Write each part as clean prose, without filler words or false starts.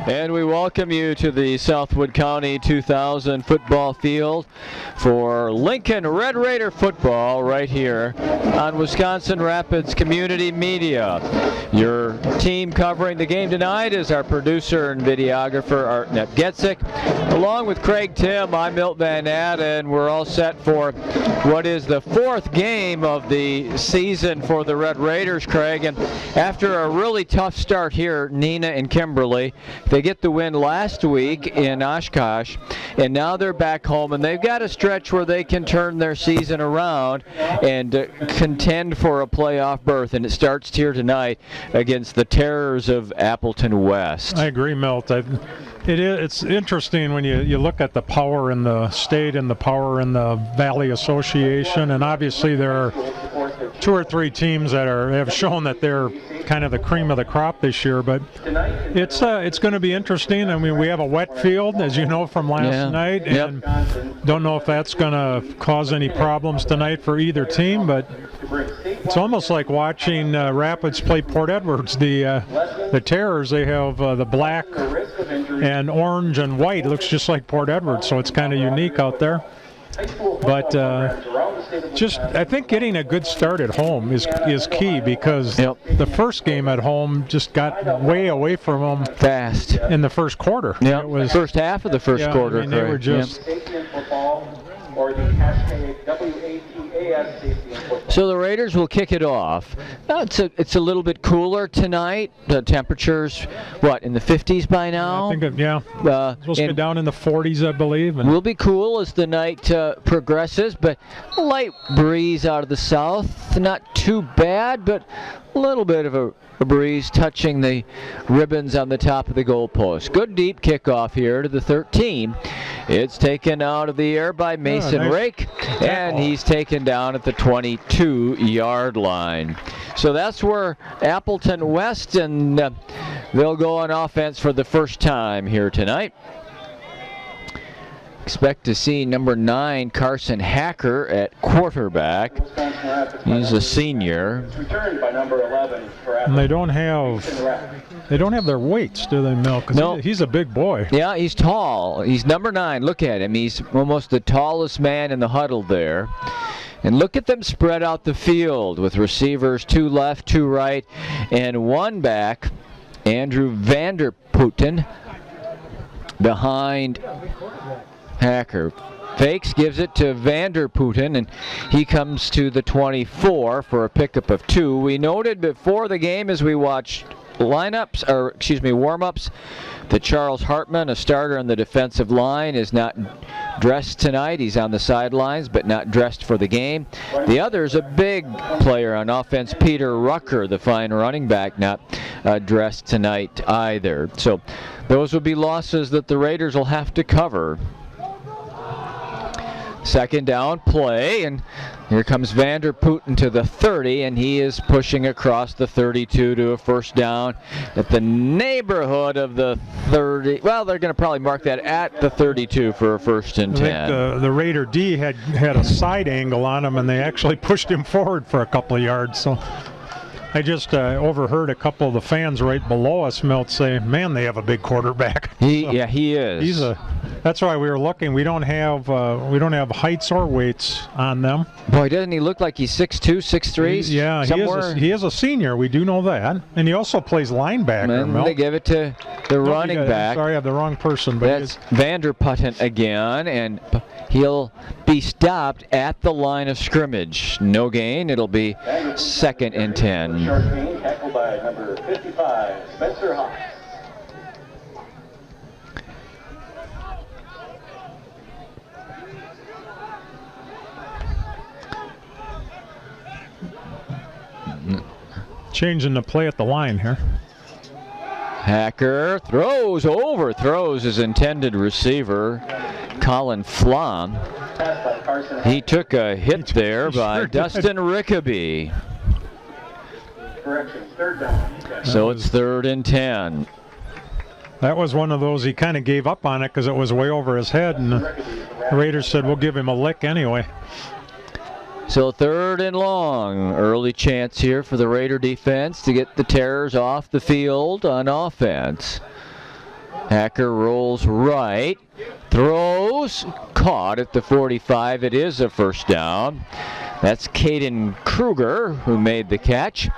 And we welcome you to the Southwood County 2000 football field for Lincoln Red Raider football right here on Wisconsin Rapids Community Media. Your team covering the game tonight is our producer and videographer, Artnet Getzik. Along with Craig Tim, I'm Milt Van Adt, and we're all set for what is the fourth game of the season for the Red Raiders, Craig. And after a really tough start here, Neenah and Kimberly, they get the win last week in Oshkosh, and now they're back home, and they've got a stretch where they can turn their season around and contend for a playoff berth, and it starts here tonight against the Terrors of Appleton West. I agree, Milt. It's interesting when you look at the power in the state and the power in the Valley Association, and obviously there are two or three teams that have shown that they're kind of the cream of the crop this year, but it's going to be interesting. I mean, we have a wet field, as you know, from last night, and don't know if that's going to cause any problems tonight for either team, but it's almost like watching Rapids play Port Edwards. The Terrors, they have the black and orange and white. It looks just like Port Edwards, so it's kind of unique out there. But I think getting a good start at home is key, because the first game at home just got way away from them fast in the first quarter. Yeah, it was first half of the first quarter. I mean, they were just. So the Raiders will kick it off. It's a little bit cooler tonight. The temperatures, in the 50s by now? I think, supposed to be down in the 40s, I believe. And will be cool as the night progresses, but a light breeze out of the south. Not too bad, but a little bit of a breeze touching the ribbons on the top of the goalpost. Good deep kickoff here to the 13. It's taken out of the air by Mason Rake, and he's taken down at the 22-yard line. So that's where Appleton West, and they'll go on offense for the first time here tonight. Expect to see number 9, Carson Hacker, at quarterback. He's a senior. And they don't have their weights, do they, Mel? No. He's a big boy. Yeah, he's tall. He's number 9. Look at him. He's almost the tallest man in the huddle there. And look at them spread out the field with receivers 2 left, 2 right, and 1 back, Andrew Vanderputten, behind Hacker. Fakes, gives it to Vanderputten, and he comes to the 24 for a pickup of 2. We noted before the game as we watched warm-ups, that Charles Hartman, a starter on the defensive line, is not dressed tonight. He's on the sidelines, but not dressed for the game. The other is a big player on offense, Peter Rucker, the fine running back, not dressed tonight either. So those will be losses that the Raiders will have to cover. Second down play, and here comes Vanderputten to the 30, and he is pushing across the 32 to a first down at the neighborhood of the 30. Well, they're going to probably mark that at the 32 for a first and 10. I think the Raider D had a side angle on him, and they actually pushed him forward for a couple of yards. So I just overheard a couple of the fans right below us, Milt, say, "Man, they have a big quarterback." He is. That's why we were looking. We don't have heights or weights on them. Boy, doesn't he look like he's 6'2", 6'3"? Yeah, he is a senior. We do know that, and he also plays linebacker. And they give it to the running back. Sorry, I have the wrong person. But that's Vanderputten again, and he'll be stopped at the line of scrimmage. No gain. It'll be 2nd and 10. Short gain, tackled by number 55, Spencer Hawk. Changing the play at the line here. Hacker overthrows his intended receiver, Colin Flom. He took a hit there by Dustin Rickaby. Correction, 3rd down. So it's 3rd and 10. That was one of those he kind of gave up on it because it was way over his head, and the Raiders said, "We'll give him a lick anyway." So 3rd and long. Early chance here for the Raider defense to get the Terrors off the field on offense. Hacker rolls right, throws, caught at the 45. It is a first down. That's Caden Kruger who made the catch.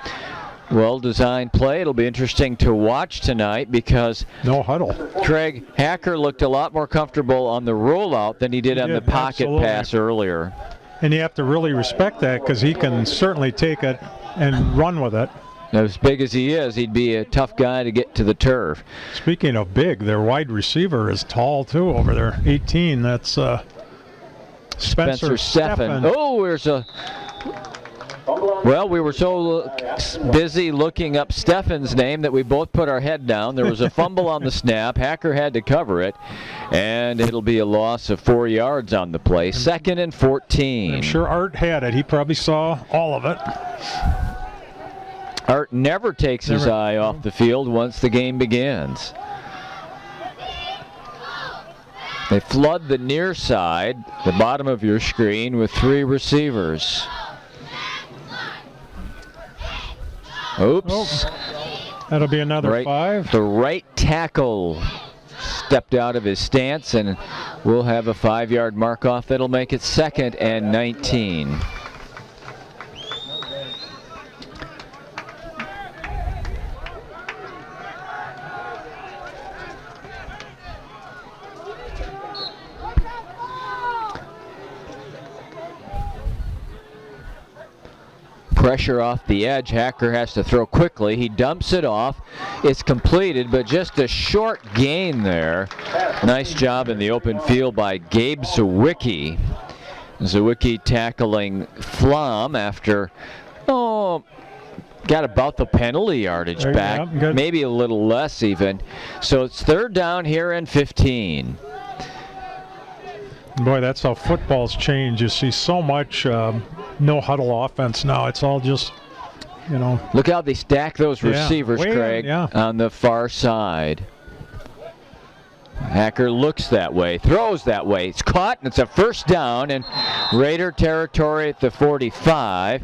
Well-designed play. It'll be interesting to watch tonight because no huddle. Craig, Hacker looked a lot more comfortable on the rollout than he did on the pocket pass earlier. And you have to really respect that because he can certainly take it and run with it. As big as he is, he'd be a tough guy to get to the turf. Speaking of big, their wide receiver is tall too over there, 18. That's Spencer Steffen. Oh, there's a... Well, we were so busy looking up Steffen's name that we both put our head down. There was a fumble on the snap. Hacker had to cover it, and it'll be a loss of 4 yards on the play. 2nd and 14. I'm sure Art had it. He probably saw all of it. Art never takes his eye off the field once the game begins. They flood the near side, the bottom of your screen, with 3 receivers. Oops. Oh, that'll be another 5. The right tackle stepped out of his stance, and we'll have a 5-yard mark off. That'll make it 2nd and 19. Pressure off the edge. Hacker has to throw quickly. He dumps it off. It's completed, but just a short gain there. Nice job in the open field by Gabe Zawicki. Zawicki tackling Flom after, got about the penalty yardage back. Maybe a little less even. So it's 3rd down here and 15. Boy, that's how football's changed. You see so much no huddle offense now. It's all just, Look how they stack those receivers, Craig, on the far side. Hacker looks that way, throws that way. It's caught, and it's a first down in Raider territory at the 45.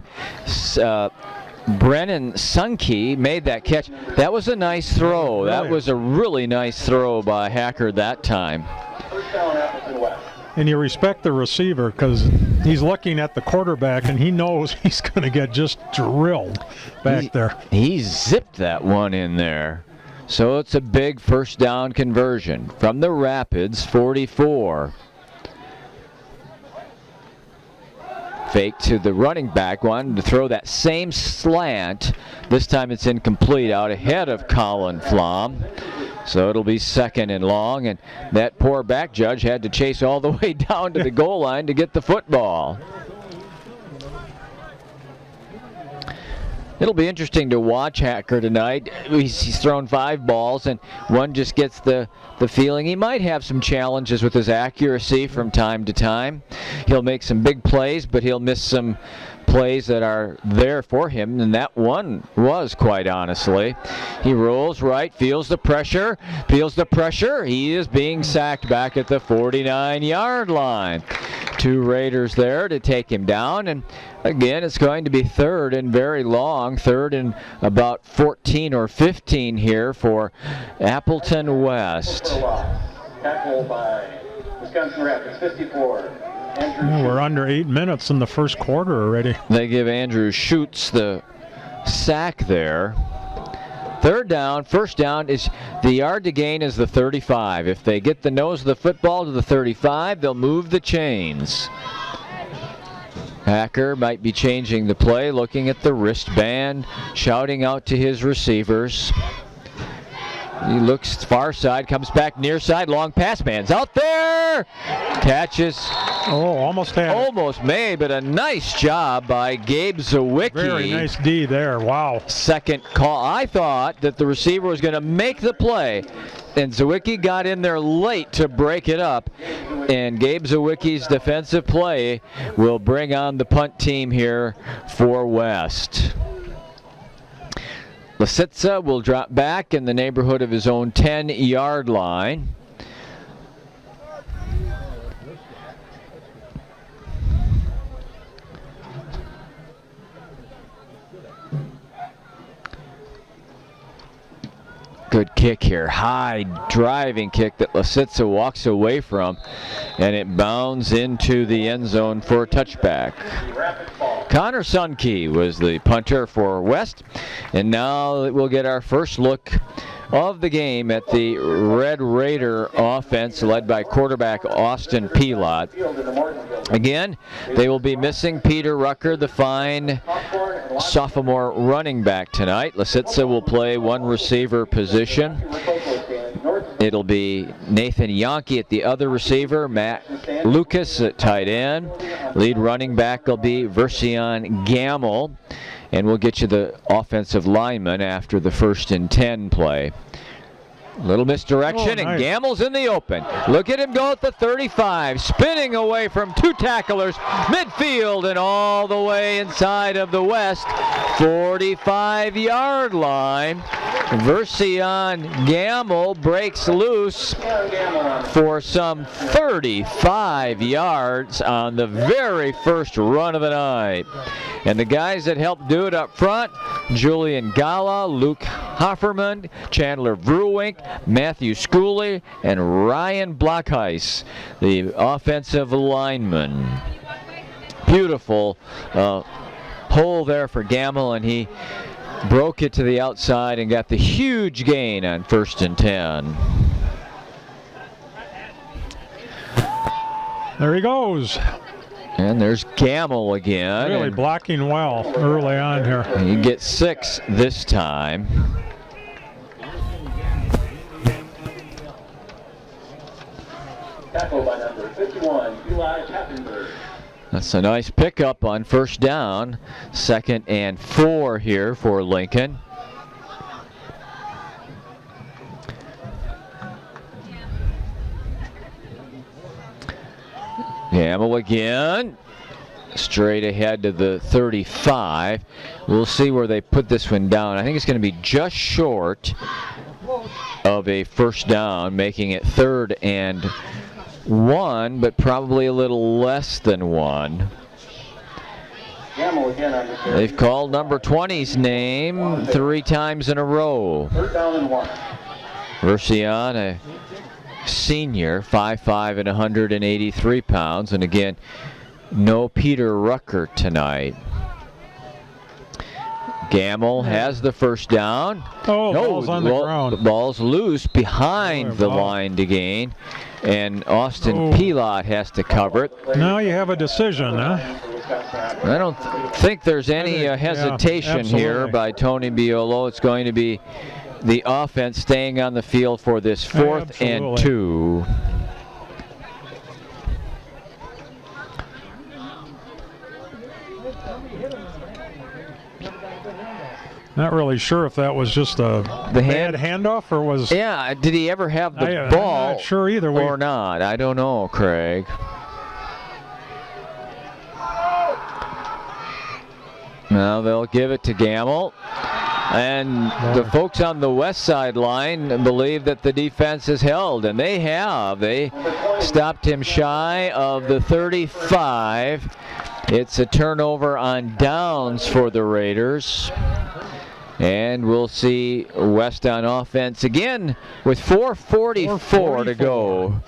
Brennan Sunke made that catch. That was a nice throw. That was a really nice throw by Hacker that time. First down, Appleton West. And you respect the receiver because he's looking at the quarterback and he knows he's going to get just drilled back there. He zipped that one in there. So it's a big first down conversion from the Rapids 44. Fake to the running back, wanted to throw that same slant. This time it's incomplete, out ahead of Colin Flom. So it'll be 2nd and long, and that poor back judge had to chase all the way down to the goal line to get the football. It'll be interesting to watch Hacker tonight. He's thrown 5 balls, and one just gets the feeling he might have some challenges with his accuracy from time to time. He'll make some big plays, but he'll miss some plays that are there for him, and that one was, quite honestly. He rolls right, feels the pressure. He is being sacked back at the 49-yard line. 2 Raiders there to take him down, and again, it's going to be 3rd and very long, 3rd and about 14 or 15 here for Appleton West. Tackle by Wisconsin Rapids, 54. We're under 8 minutes in the first quarter already. They give Andrew Schutz the sack there. 3rd down, first down is the yard to gain is the 35. If they get the nose of the football to the 35, they'll move the chains. Hacker might be changing the play, looking at the wristband, shouting out to his receivers. He looks far side, comes back near side, long pass, man's out there! Catches. Almost had it. Almost made, but a nice job by Gabe Zawicki. Very nice D there, wow. 2nd call. I thought that the receiver was going to make the play, and Zawicki got in there late to break it up, and Gabe Zawicki's defensive play will bring on the punt team here for West. Lisitsa will drop back in the neighborhood of his own 10-yard line. Good kick here. High driving kick that Lasitsa walks away from, and it bounds into the end zone for a touchback. Connor Sunkey was the punter for West, and now we'll get our first look of the game at the Red Raider offense led by quarterback Austin Pilot. Again, they will be missing Peter Rucker, the fine sophomore running back tonight. Lasitsa will play one receiver position. It'll be Nathan Yonke at the other receiver, Matt Lucas at tight end. Lead running back will be Version Gamble. And we'll get you the offensive lineman after the 1st and 10 play. Little misdirection, nice. And Gamble's in the open. Look at him go at the 35, spinning away from 2 tacklers, midfield and all the way inside of the West 45-yard line. Version Gamble breaks loose for some 35 yards on the very first run of the night. And the guys that helped do it up front, Julian Gala, Luke Hofferman, Chandler Vrewink, Matthew Schooley, and Ryan Blockheis, the offensive lineman. Beautiful hole there for Gamble, and he broke it to the outside and got the huge gain on 1st and 10. There he goes. And there's Gamble again. Really blocking well early on here. He gets 6 this time. Tackle by number 51, Eli Tappenberg. That's a nice pickup on 1st down. 2nd and 4 here for Lincoln. Gamble again. Straight ahead to the 35. We'll see where they put this one down. I think it's going to be just short of a 1st down, making it 3rd and 1, but probably a little less than 1. They've called number 20's name 3 times in a row. 3rd down and 1. Version, a senior, 5'5" and 183 pounds, and again, no Peter Rucker tonight. Gamble has the 1st down. Oh, ball's on the ground. The ball's loose behind the line to gain, and Austin Pilot has to cover it. Now you have a decision, huh? I don't think there's any hesitation here by Tony Biolo. It's going to be the offense staying on the field for this 4th and 2. Not really sure if that was just a bad handoff or was... Yeah, did he ever have the ball? I'm not sure either way. Or not. I don't know, Craig. Now they'll give it to Gamble. And the folks on the west sideline believe that the defense is held, and they have. They stopped him shy of the 35. It's a turnover on downs for the Raiders. And we'll see West on offense again with 4:44 to go.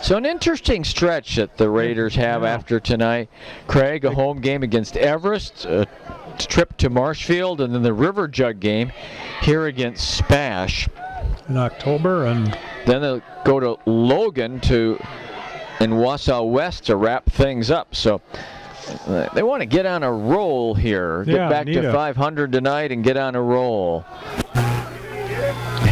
So an interesting stretch that the Raiders have after tonight. Craig, a home game against Everest, a trip to Marshfield, and then the River Jug game here against Spash. In October, and then they'll go to Logan in Wausau West to wrap things up. So they want to get on a roll here. Get back to 500 tonight and get on a roll.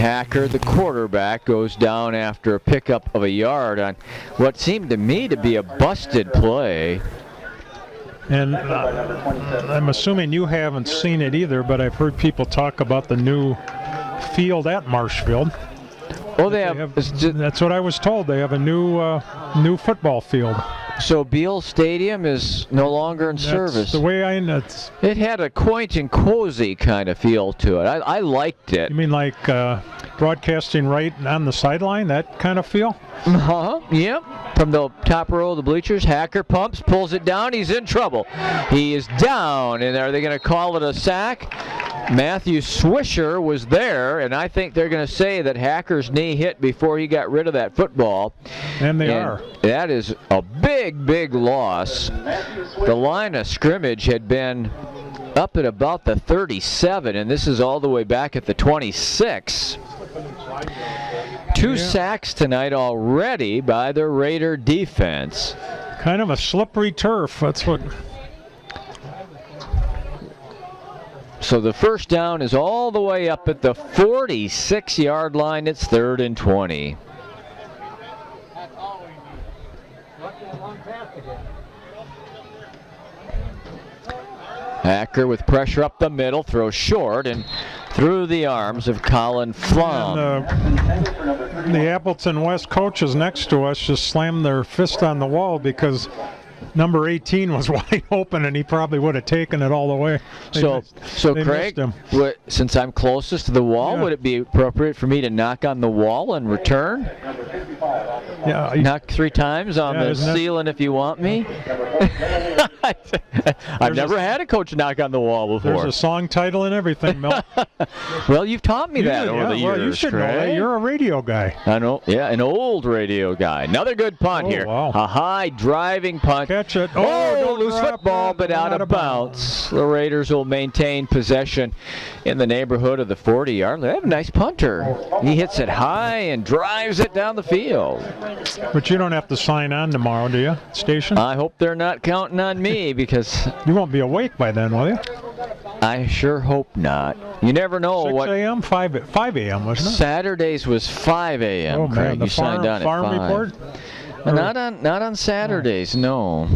Hacker, the quarterback, goes down after a pickup of a yard on what seemed to me to be a busted play. And I'm assuming you haven't seen it either, but I've heard people talk about the new field at Marshfield. Oh, they have. That's what I was told. They have a new football field. So Beal Stadium is no longer in service. The way it had a quaint and cozy kind of feel to it. I liked it. You mean like broadcasting right on the sideline, that kind of feel? Yep. From the top row of the bleachers, Hacker pumps, pulls it down. He's in trouble. He is down, and are they going to call it a sack? Matthew Swisher was there, and I think they're going to say that Hacker's knee hit before he got rid of that football. And they are. That is a big, big loss. The line of scrimmage had been up at about the 37, and this is all the way back at the 26. Two sacks tonight already by the Raider defense. Kind of a slippery turf. That's what. So the first down is all the way up at the 46-yard line. It's 3rd and 20. Hacker with pressure up the middle, throws short and through the arms of Colin Flom. And, the Appleton West coaches next to us just slammed their fist on the wall because number 18 was wide open, and he probably would have taken it all the way. So Craig, since I'm closest to the wall, would it be appropriate for me to knock on the wall and return? Yeah. Knock 3 times on the ceiling if you want me. I've never had a coach knock on the wall before. There's a song title and everything, Mel. Well, you've taught me that over the years. Well, you should Craig. know that. You're a radio guy. I know. Yeah, an old radio guy. Another good punt here. Wow. A high driving punt. Catch it. Oh, loose football, but out of bounds. The Raiders will maintain possession in the neighborhood of the 40-yard line. They have a nice punter. He hits it high and drives it down the field. But you don't have to sign on tomorrow, do you, station? I hope they're not counting on me because you won't be awake by then, will you? I sure hope not. You never know 6 what. 6 a.m., 5 a.m., wasn't it? Saturdays was 5 a.m. Oh, Craig. man, the You signed on farm at 5. report? Not on Saturdays, no.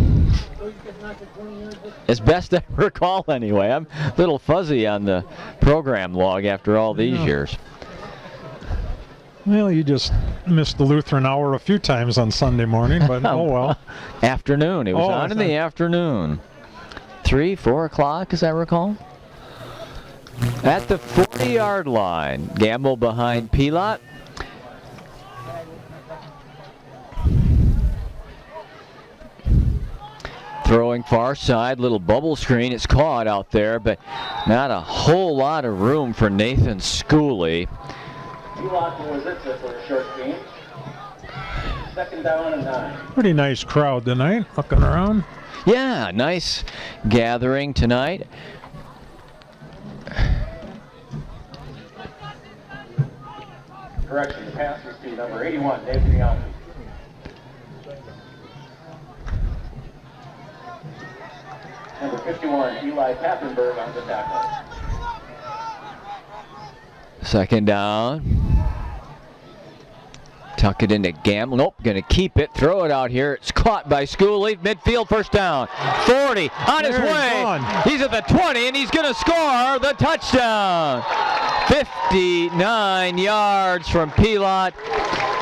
As best I recall, anyway. I'm a little fuzzy on the program log after all these years. Well, you just missed the Lutheran hour a few times on Sunday morning, but oh well. Afternoon. It was on in the afternoon. 3, 4 o'clock, as I recall. At the 40-yard line, Gamble behind Pilat. Throwing far side, little bubble screen. It's caught out there, but not a whole lot of room for Nathan Schooley. For a short game. 2nd down and 9. Pretty nice crowd tonight, looking around. Yeah, nice gathering tonight. Correction, the pass was to number 81, David Young. Number 51, Eli Pappenberg on the tackle. 2nd down. Tuck it into Gamble. Nope, going to keep it. Throw it out here. It's caught by Schooley. Midfield, 1st down. 40 on his way. He's at the 20, and he's going to score the touchdown. 59 yards from Pilat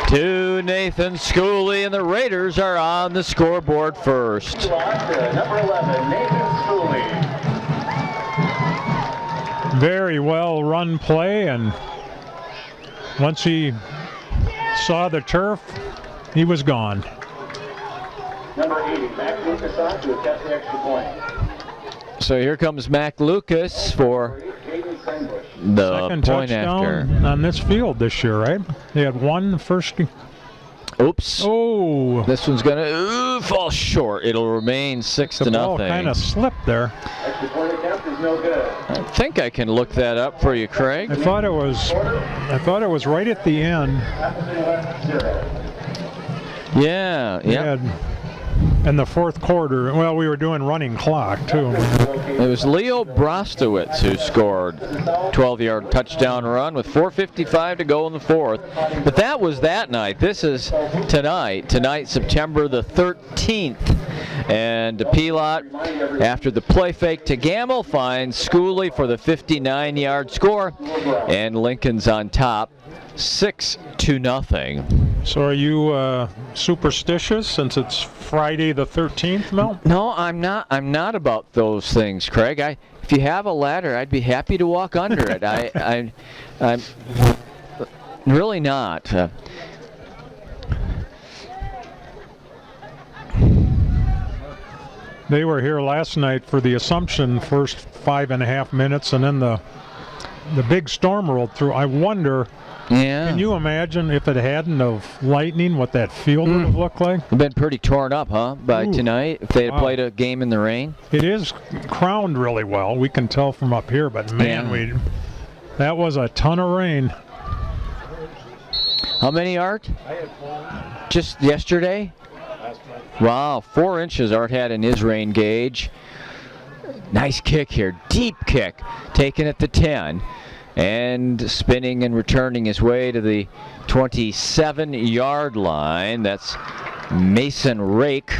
to Nathan Schooley, and the Raiders are on the scoreboard first. Number 11, Nathan Schooley. Very well run play, and once he saw the turf, he was gone. Number 80, Mac Lucas on to catch the extra point. So here comes Mac Lucas for the second point touchdown after. on this field this year, right? They had one first. Oops. Oh. This one's going to fall short. It'll remain 6 to The ball nothing. kind of slipped there. Extra point attempt is no good. I think I can look that up for you, Craig. I thought it was right at the end. Yeah, yeah. In the 4th quarter, well, we were doing running clock too. It was Leo Brostowitz who scored 12-yard touchdown run with 4:55 to go in the 4th. But that was that night. This is tonight. Tonight, September the 13th. And Pilat, after the play fake to Gamble, finds Schooley for the 59-yard score. And Lincoln's on top, 6-0. So are you superstitious since it's Friday the 13th, Mel? No, I'm not. I'm not about those things, Craig. If you have a ladder, I'd be happy to walk under it. I'm really not. They were here last night for the Assumption first 5.5 minutes, and then the the big storm rolled through. I wonder, Yeah. can you imagine if it hadn't of lightning, what that field would have looked like? They've been pretty torn up, huh, by Ooh. tonight, if they had Wow. played a game in the rain? It is crowned really well. We can tell from up here, but man, Yeah. that was a ton of rain. How many, Art? Just yesterday? Wow, 4 inches Art had in his rain gauge. Nice kick here, deep kick, taken at the 10. And spinning and returning his way to the 27-yard line. That's Mason Rake.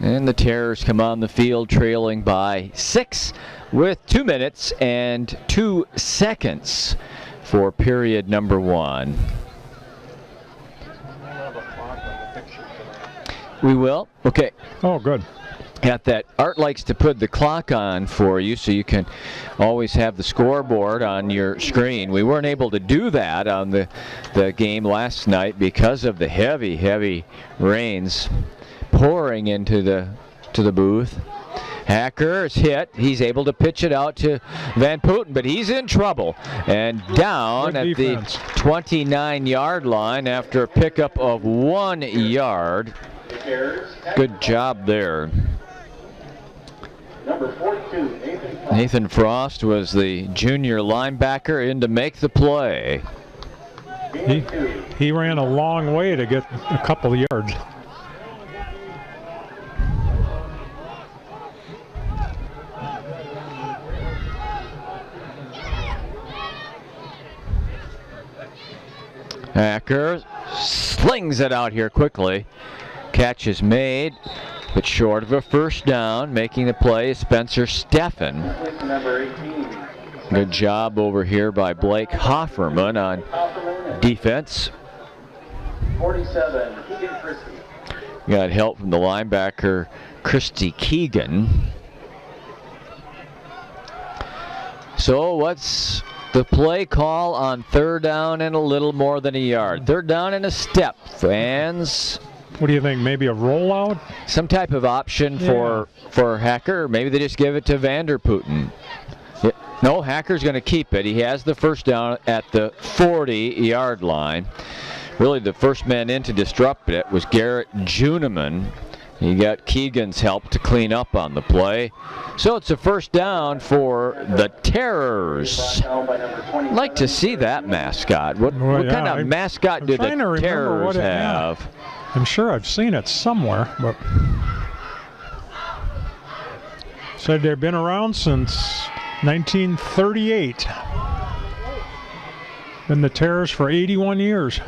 And the Terrors come on the field trailing by 6 with 2 minutes and 2 seconds for period number 1. We will? Okay. Oh, good. At that, Art likes to put the clock on for you so you can always have the scoreboard on your screen. We weren't able to do that on the game last night because of the heavy rains pouring into the booth. Hacker is hit. He's able to pitch it out to Van Putten, but he's in trouble. And down at the 29-yard line after a pickup of 1 yard. Good job there. Number 42, Nathan Frost was the junior linebacker in to make the play. He ran a long way to get a couple of yards. Hacker slings it out here quickly. Catch is made, but short of a first down. Making the play is Spencer Steffen. number 18. Good job over here by Blake Hofferman on defense. 47, Keegan Christie. Got help from the linebacker, Christy Keegan. So what's the play call on 3rd down and a little more than a yard? 3rd down and a step, fans. What do you think? Maybe a rollout? Some type of option for Hacker. Maybe they just give it to Vanderputten. No, Hacker's going to keep it. He has the first down at the 40-yard line. Really, the first man in to disrupt it was Garrett Juneman. He got Keegan's help to clean up on the play. So it's a first down for the Terrors. I'd like to see that mascot. What kind of mascot do the Terrors have? I'm sure I've seen it somewhere, but said they've been around since 1938. Been the Terrors for 81 years.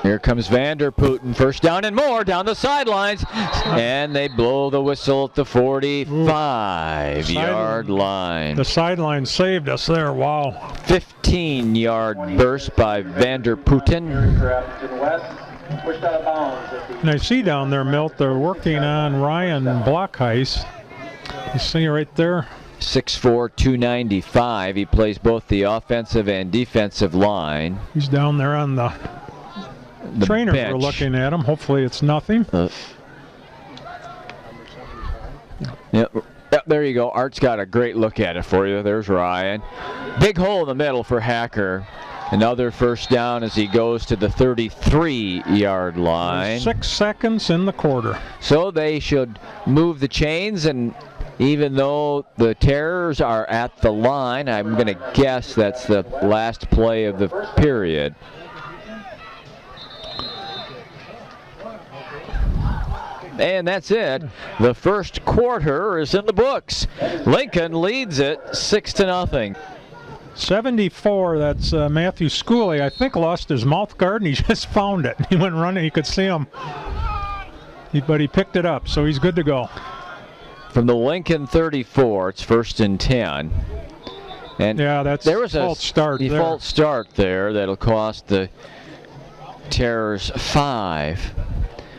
Here comes Vanderputten, first down and more down the sidelines, and they blow the whistle at the 45-yard line. The sideline saved us there, wow. 15-yard burst by Vanderputten. Pushed out of bounds at the And I see down there, Milt, they're working on Ryan Blockheis. You see right there? 6'4", 295. He plays both the offensive and defensive line. He's down there on the trainers bench. are looking at him. Hopefully it's nothing. Yep, there you go. Art's got a great look at it for you. There's Ryan. Big hole in the middle for Hacker. Another first down as he goes to the 33-yard line. 6 seconds in the quarter. So they should move the chains, and even though the Terrors are at the line, I'm going to guess that's the last play of the period. And that's it. The first quarter is in the books. Lincoln leads it 6-0. 74, that's Matthew Schooley. I think lost his mouth guard and he just found it. He went running, you could see him. But he picked it up, so he's good to go. From the Lincoln 34, it's 1st and 10. And yeah, that's there was a false start default start there that'll cost the Terrors 5.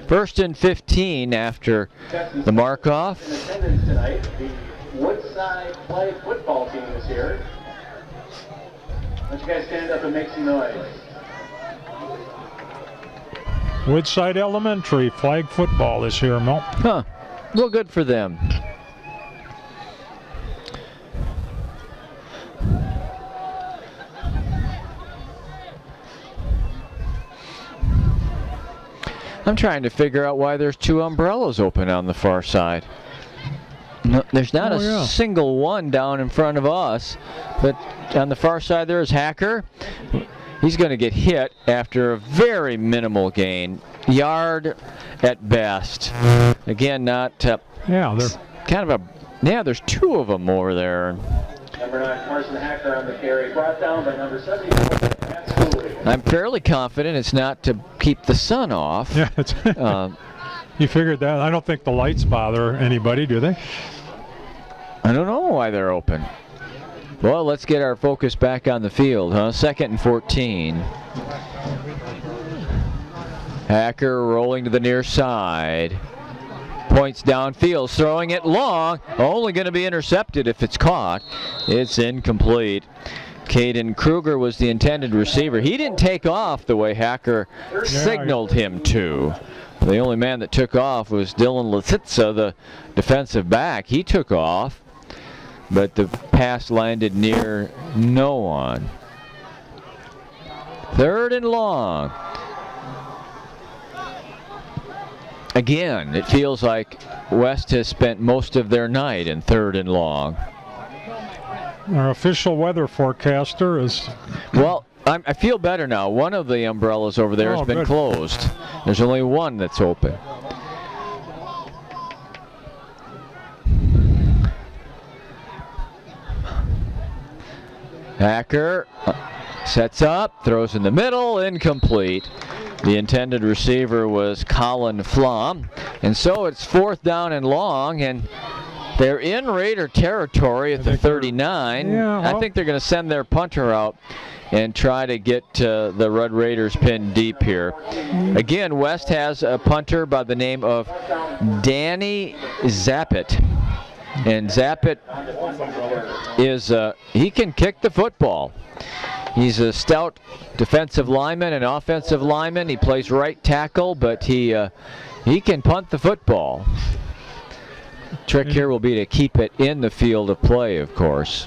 1st and 15 after the mark-off. In attendance tonight, the Woodside Flag football team is here. Why don't you guys stand up and make some noise? Woodside Elementary flag football is here, Mel. Huh. Well, good for them. I'm trying to figure out why there's 2 umbrellas open on the far side. No, there's not a single one down in front of us, but on the far side there is Hacker. He's going to get hit after a very minimal gain. Yard at best. Again, not... yeah, they're kind of a... Yeah, there's 2 of them over there. Number 9, Carson Hacker on the carry, brought down by number 74, Matt Schooley. I'm fairly confident it's not to keep the sun off. Yeah, it's you figured that. I don't think the lights bother anybody, do they? I don't know why they're open. Well, let's get our focus back on the field, huh? 2nd and 14. Hacker rolling to the near side. Points downfield, throwing it long. Only going to be intercepted if it's caught. It's incomplete. Caden Kruger was the intended receiver. He didn't take off the way Hacker signaled him to. The only man that took off was Dylan Lasitza, the defensive back. He took off, but the pass landed near no one. 3rd and long. Again, it feels like West has spent most of their night in 3rd and long. Our official weather forecaster is... Well, I feel better now. One of the umbrellas over there has been closed. There's only one that's open. Hacker sets up, throws in the middle, incomplete. The intended receiver was Colin Flom. And so it's 4th down and long, and they're in Raider territory at the 39. I think they're going to send their punter out and try to get the Red Raiders pinned deep here. Again, West has a punter by the name of Danny Zappit. And Zappit is, he can kick the football. He's a stout defensive lineman and offensive lineman. He plays right tackle, but he can punt the football. Trick here will be to keep it in the field of play, of course.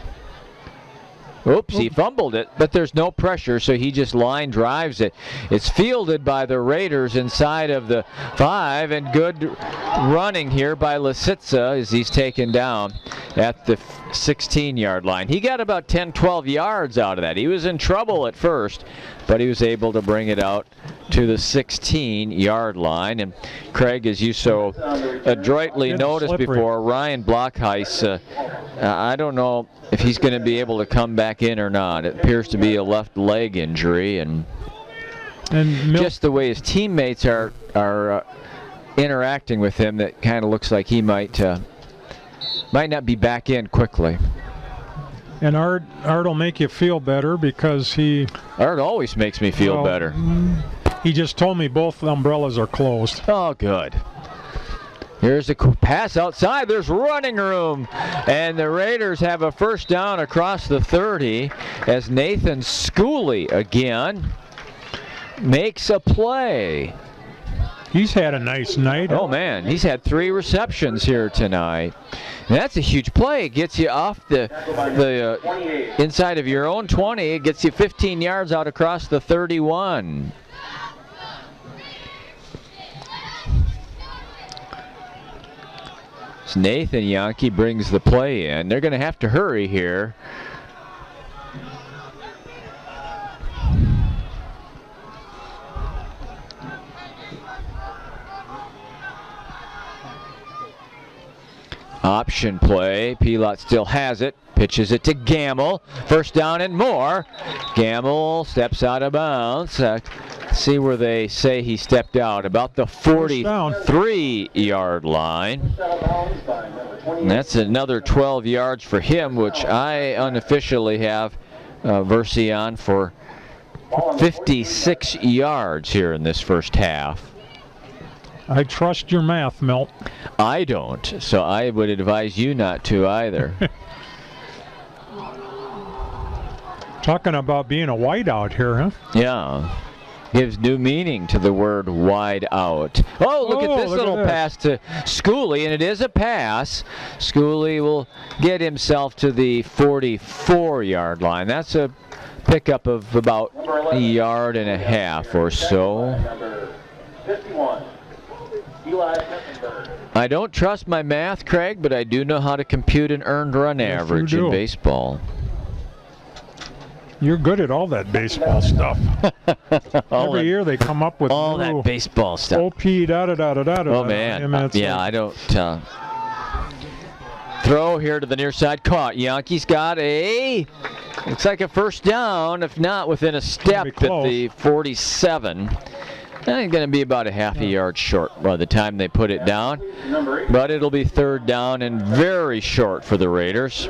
Oops, he fumbled it, but there's no pressure, so he just line drives it. It's fielded by the Raiders inside of the 5, and good running here by Lasitza as he's taken down at the 16-yard line. He got about 10, 12 yards out of that. He was in trouble at first, but he was able to bring it out to the 16-yard line. And Craig, as you so adroitly noticed before, Ryan Blockheis, I don't know if he's going to be able to come back in or not. It appears to be a left leg injury, and just the way his teammates are interacting with him, that kind of looks like he might not be back in quickly. And Art will make you feel better because Art always makes me feel better. He just told me both umbrellas are closed. Oh, good. Here's a pass outside. There's running room. And the Raiders have a 1st down across the 30 as Nathan Schooley again makes a play. He's had a nice night. Oh, man. He's had 3 receptions here tonight. And that's a huge play. It gets you off the inside of your own 20. It gets you 15 yards out across the 31. Nathan Yankee brings the play in. They're going to have to hurry here. Option play. Pilat still has it. Pitches it to Gamble. 1st down and more. Gamble steps out of bounds. See where they say he stepped out. About the 43-yard line. And that's another 12 yards for him, which I unofficially have Versi on for 56 yards here in this first half. I trust your math, Milt. I don't, so I would advise you not to either. Talking about being a whiteout here, huh? Yeah. Gives new meaning to the word wide out. Oh, look at this little pass to Schooley, and it is a pass. Schooley will get himself to the 44-yard line. That's a pickup of about 1.5 yards or so. Number 51. Eli Heffenberg. I don't trust my math, Craig, but I do know how to compute an earned run Yes, average you do. in baseball. You're good at all that baseball stuff. Every year they come up with all new that baseball stuff. OP da da da da da. Oh man, I mean, it's yeah, like- I don't. Throw here to the near side, caught. Yankees got looks like a first down, if not within a step be at close. the 47. Going to be about a half a yard short by the time they put it down, Number 8. but it'll be third down and very short for the Raiders.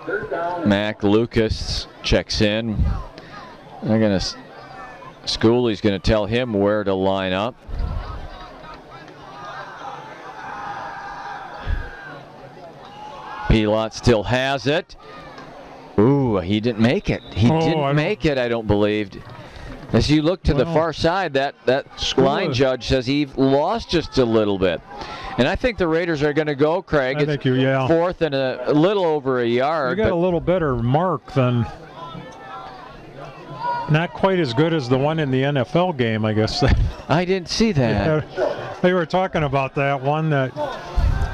Third down. Mac Lucas checks in. They're gonna. Schooley's going to tell him where to line up. Pilot still has it. Ooh, he didn't make it. He didn't make it, I don't believe. As you look to the far side, that line judge says he lost just a little bit. And I think the Raiders are going to go, Craig. I think yeah. Fourth and a little over a yard. You got a little better mark than. Not quite as good as the one in the NFL game, I guess. I didn't see that. Yeah, they were talking about that one that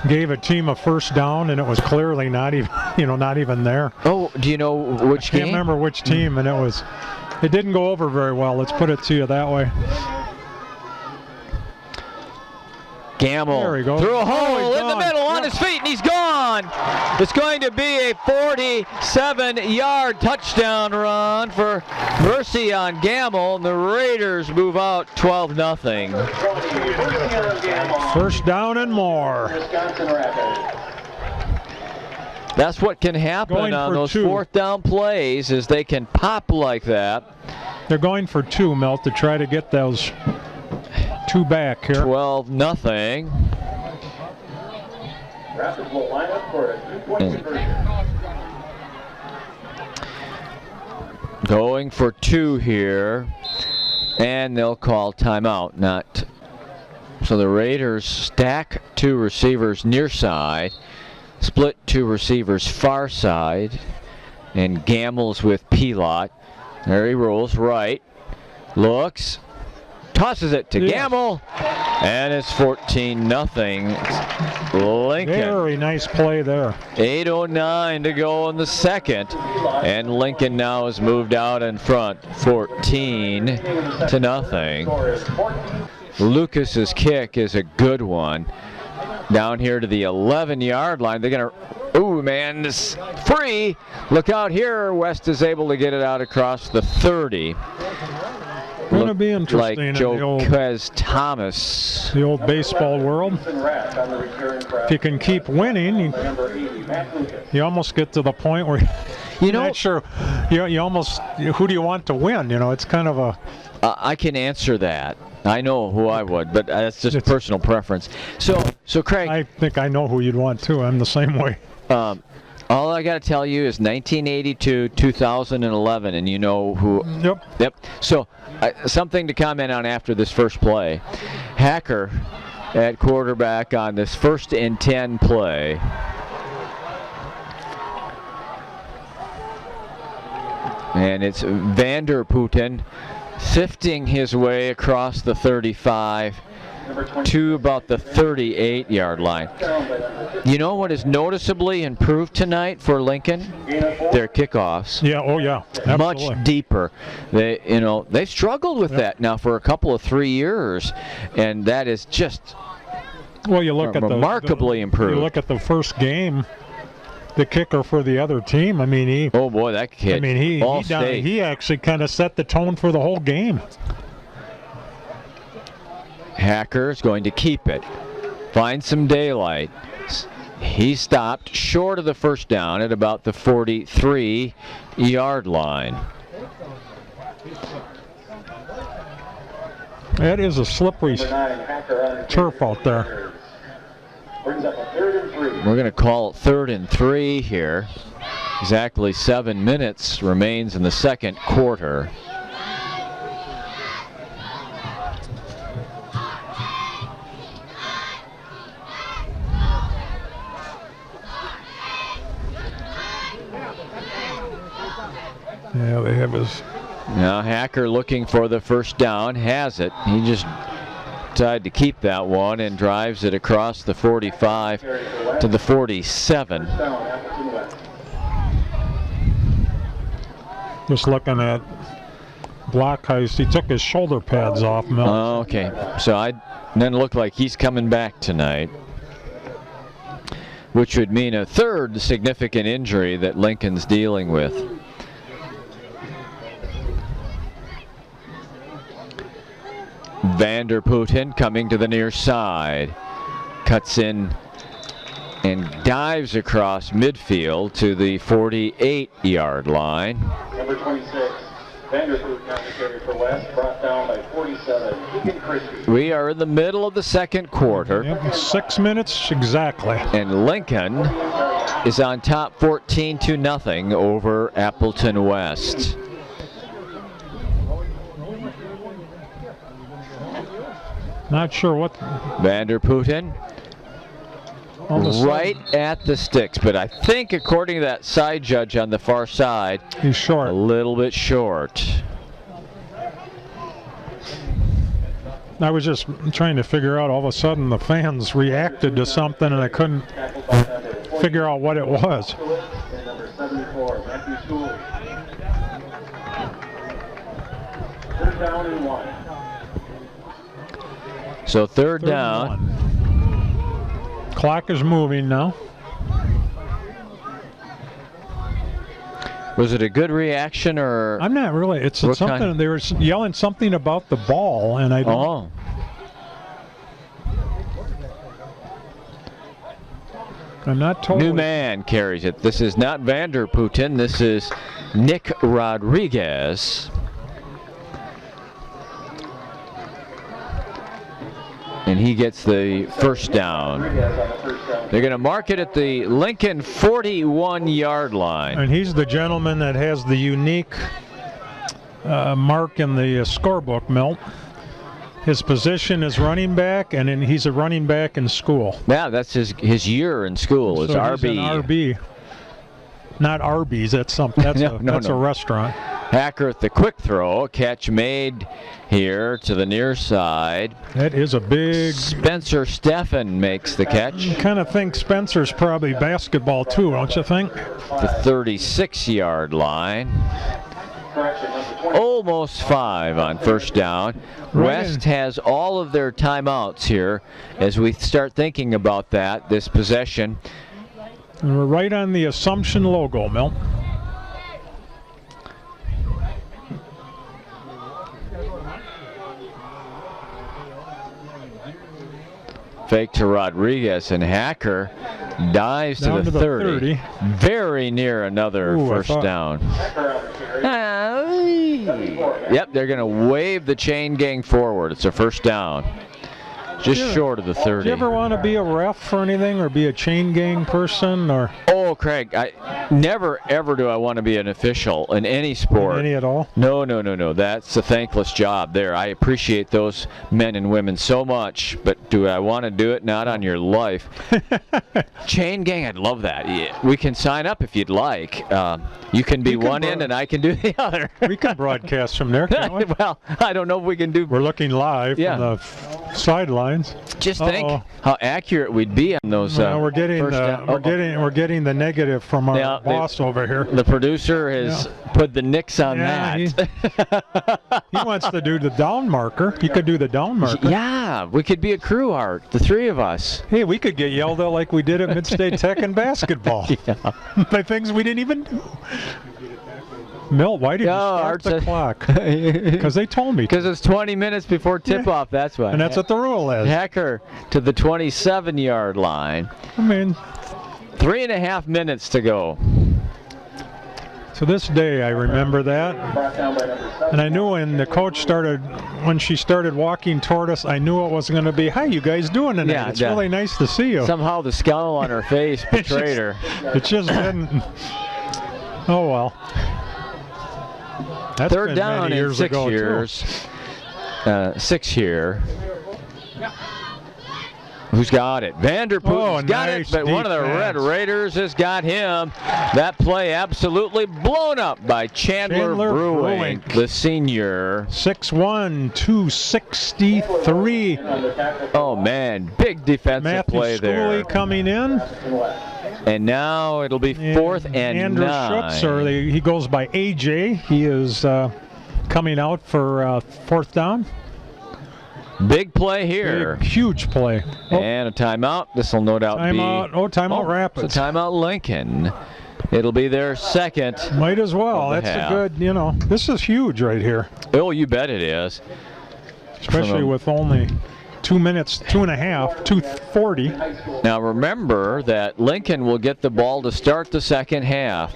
gave a team a first down, and it was clearly not even, not even there. Oh, do you know which game? I can't remember which team, and it didn't go over very well. Let's put it to you that way. Gamble There he goes. through a hole in the gone. middle on his feet, and he's gone. It's going to be a 47-yard touchdown run for Mercy on Gamble, and the Raiders move out 12-0. First down and more. Wisconsin Rapids. That's what can happen Going on for those 2. fourth down plays, is they can pop like that. They're going for 2, Milt, to try to get those 2 back here. 12-0. Rapids will line up for a 2-point conversion. Going for 2 here, and they'll call timeout. So the Raiders stack 2 receivers near side, split 2 receivers far side, and Gamble's with Pilot. There he rolls right, looks, tosses it to Gamble, and it's 14-0. Lincoln. Very nice play there. 8:09 to go in the second, and Lincoln now has moved out in front, 14-0. Lucas's kick is a good one. Down here to the 11-yard line, they're gonna. Ooh, man, this free. Look out here. West is able to get it out across the 30. Going to be interesting Like in Joe Thomas. the old baseball world. If you can keep winning, you almost get to the point where you're not sure. You almost, who do you want to win? It's kind of a. I can answer that. I know who I would, but that's just personal preference. So Craig. I think I know who you'd want too. I'm the same way. All I got to tell you is 1982, 2011, and you know who. Yep. So something to comment on after this first play. Hacker at quarterback on this 1st and 10 play. And it's Vanderputten sifting his way across the 35 to about the 38-yard line. You know what is noticeably improved tonight for Lincoln? Their kickoffs. Yeah. Oh yeah. Absolutely. Much deeper. They've struggled with that now for a couple of 3 years, and that is just you look at remarkably improved. You look at the first game. The kicker for the other team. I mean, he. Oh boy, that kid. I mean, he actually kind of set the tone for the whole game. Hacker is going to keep it. Find some daylight. He stopped short of the first down at about the 43-yard line. That is a slippery turf out there. Brings up a 3rd and 3. We're going to call it 3rd and 3 here. Exactly 7 minutes remains in the second quarter. Yeah, they have his. Now Hacker looking for the first down, has it. He just decided to keep that one and drives it across the 45 to the 47. Just looking at Blockheist, he took his shoulder pads off, Mel. Okay, so doesn't look like he's coming back tonight, which would mean a third significant injury that Lincoln's dealing with. Vanderputten coming to the near side, cuts in and dives across midfield to the 48-yard line. Number 26, Vanderputten on the carry for West, brought down by 47. Keegan Christie. We are in the middle of the second quarter. Yep, 6 minutes exactly. And Lincoln is on top 14-0 over Appleton West. Not sure what. Vanderputten right at the sticks, but I think according to that side judge on the far side, he's short. A little bit short. I was just trying to figure out, all of a sudden the fans reacted to something and I couldn't figure out what it was. And number 74, Matthew Schooley. Third down and 1. So third down. Clock is moving now. Was it a good reaction or? I'm not really. It's something. They were yelling something about the ball, and I don't. Oh. I'm not told. New man carries it. This is not Vanderputten. This is Nick Rodriguez. And he gets the first down. They're going to mark it at the Lincoln 41-yard line. And he's the gentleman that has the unique mark in the scorebook, Milt. His position is running back, and then he's a running back in school. Yeah, that's his year in school is so RB. He's an RB. Not Arby's. That's something. That's a restaurant. Hacker at the quick throw. A catch made here to the near side. That is a big. Spencer Steffen makes the catch. You kind of think Spencer's probably basketball too, don't you think? The 36-yard line. Almost 5 on first down. West has all of their timeouts here as we start thinking about this possession. And we're right on the Assumption logo, Milt. Fake to Rodriguez, and Hacker dives to the 30. Very near another first down. Yep, they're going to wave the chain gang forward. It's a first down. Just short of the 30. Do you ever want to be a ref or anything, or be a chain gang person, or? Oh, Craig, I never ever do I want to be an official in any sport. Any at all? No. That's a thankless job there. I appreciate those men and women so much, but do I want to do it? Not on your life. Chain gang, I'd love that. Yeah, we can sign up if you'd like. You can be one end and I can do the other. We can broadcast from there, can't we? Well, I don't know if we can do. We're looking live from the sidelines. Just think how accurate we'd be on those. We're getting we're getting the negative from our boss over here. The producer has put the nix on that. He wants to do the down marker. He could do the down marker. Yeah, we could be a crew, Art, the three of us. Hey, we could get yelled at like we did at Mid-State Tech in basketball. By things we didn't even do. Milt, why did you start the clock? Because they told me. Because it's 20 minutes before tip-off, that's why. And that's what the rule is. Hacker to the 27-yard line. I mean, 3.5 minutes to go. To this day, I remember that. And I knew when she started walking toward us, I knew it was going to be, "How you guys doing tonight? It's really nice to see you." Somehow the scowl on her face betrayed her. It just didn't. Oh, well. That's third down in 6 years. 6 here. Who's got it? Vanderpool's got nice it, but one of the Red defense. Raiders has got him. That play absolutely blown up by Chandler Brewing, the senior. 6'1", 263. Oh, man, big defensive Matthew play there. Schooley coming in. And now it'll be 4th and Andrew 9. Schutz, he goes by AJ. He is coming out for 4th down. Big play here. Big, huge play. And a timeout. This will no doubt Timeout Rapids. It's a timeout Lincoln. It'll be their second. Might as well. of the That's half. a good, this is huge right here. Oh, you bet it is. Especially with only 2 minutes, 2.5, 2:40. Now remember that Lincoln will get the ball to start the second half.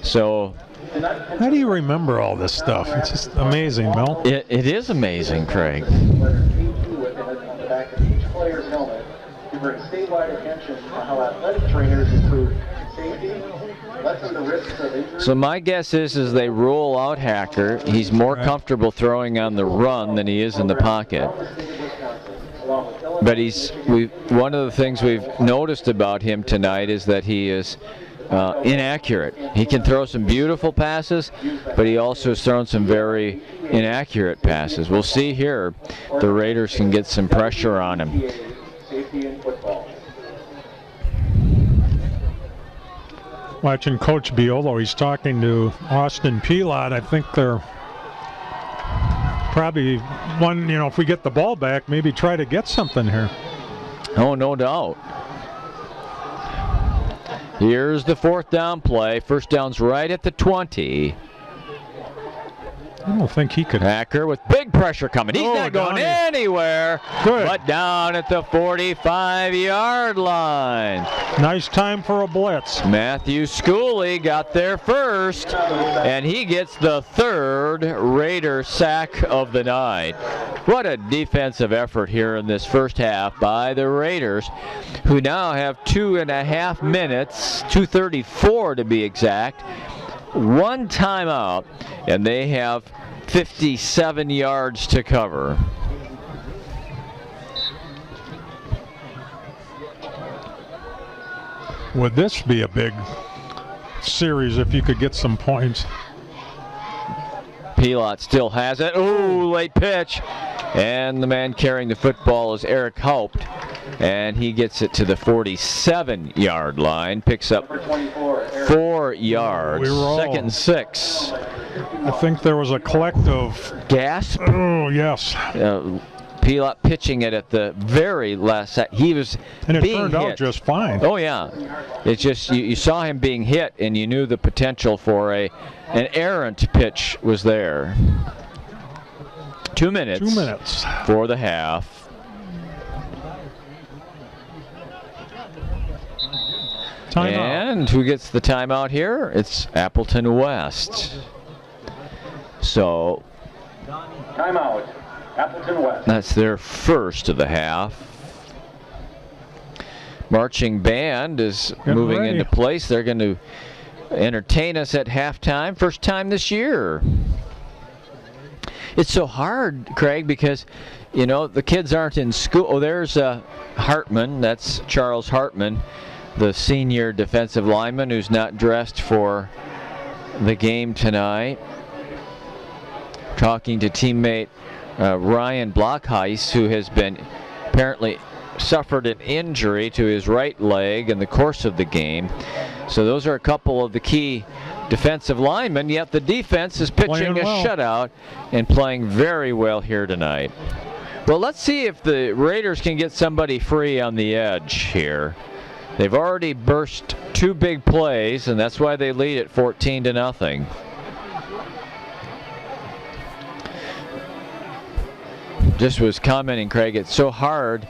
So How do you remember all this stuff? It's just amazing, Mel. it is amazing, Craig. Letter KG with it on the back of each player's helmet to bring statewide attention to how athletic trainers improve safety, lessen the risks of injury. So my guess is they roll out Hacker. He's more comfortable throwing on the run than he is in the pocket. But one of the things we've noticed about him tonight is that he is inaccurate. He can throw some beautiful passes, but he also has thrown some very inaccurate passes. We'll see here. The Raiders can get some pressure on him. Safety in football. Watching Coach Biolo, he's talking to Austin Pilot. I think they're probably if we get the ball back, maybe try to get something here. Oh, no doubt. Here's the 4th down play. First down's right at the 20. I don't think he could. Hacker with big pressure coming. He's not going Donnie. anywhere. Good. But down at the 45-yard line. Nice time for a blitz. Matthew Schooley got there first, and he gets the 3rd Raider sack of the night. What a defensive effort here in this first half by the Raiders, who now have 2.5 minutes, 2:34 to be exact, 1 timeout, and they have 57 yards to cover. Would this be a big series if you could get some points? Pilot still has it. Ooh, late pitch. And the man carrying the football is Eric Haupt. And he gets it to the 47-yard line. Picks up 4 yards. We roll. 2nd and 6. I think there was a collective Gasp. Oh, yes. Pilot pitching it at the very last second. He was And it being turned hit. out just fine. Oh, yeah. It's just you saw him being hit, and you knew the potential for an errant pitch was there. 2 minutes. 2 minutes. For the half. Timeout. And who gets the timeout here? It's Appleton West. So Timeout. Appleton West. that's their first of the half. Marching band is Getting moving ready. into place. They're going to entertain us at halftime. First time this year. It's so hard, Craig, because, the kids aren't in school. Oh, there's Hartman. That's Charles Hartman, the senior defensive lineman who's not dressed for the game tonight. Talking to teammate Ryan Blockheis, who has been apparently suffered an injury to his right leg in the course of the game. So those are a couple of the key defensive linemen, yet the defense is pitching Playing well. a shutout and playing very well here tonight. Well, let's see if the Raiders can get somebody free on the edge here. They've already burst 2 big plays, and that's why they lead at 14-0. Just was commenting, Craig, it's so hard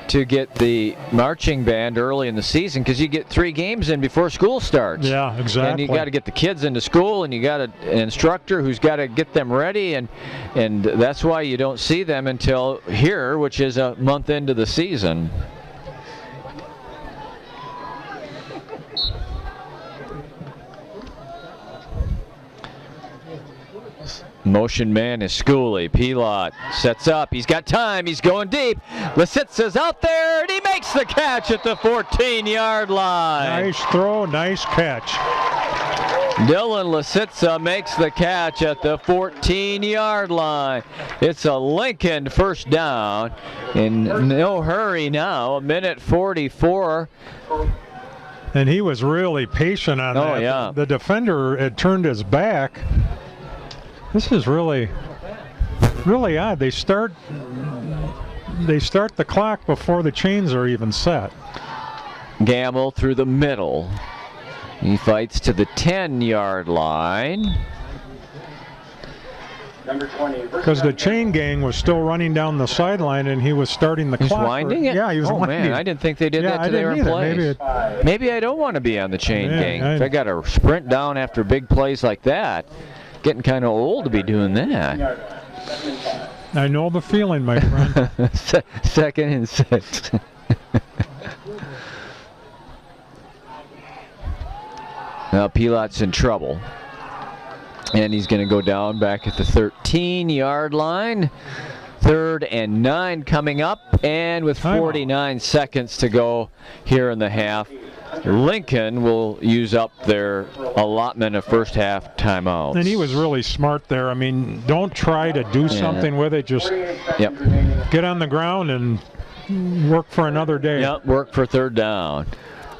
to get the marching band early in the season because you get 3 games in before school starts. Yeah, exactly. And you got to get the kids into school, and you got an instructor who's got to get them ready, and that's why you don't see them until here, which is a month into the season. Motion man is Schooley. Pilot sets up. He's got time. He's going deep. Lisitsa's out there, and he makes the catch at the 14-yard line. Nice throw, nice catch. Dylan Lisitsa makes the catch at the 14-yard line. It's a Lincoln first down. In no hurry now, 1:44. And he was really patient on that. Yeah. The defender had turned his back. This is really odd. They start the clock before the chains are even set. Gamble through the middle. He fights to the 10-yard line. Number 20. Because the chain gang was still running down the sideline, and he was starting the He's clock. winding it? Yeah, he was Oh, winding. man, I didn't think they did that till they were in place. Maybe I don't want to be on the chain gang. If I got to sprint down after big plays like that, getting kind of old to be doing that. I know the feeling, my friend. 2nd and 6. Now Pilot's in trouble. And he's going to go down back at the 13-yard line. 3rd and 9 coming up. And with 49 seconds to go here in the half, Lincoln will use up their allotment of first half timeouts. And he was really smart there. I mean, don't try to do something with it. Just get on the ground and work for another day. Yep, work for 3rd down.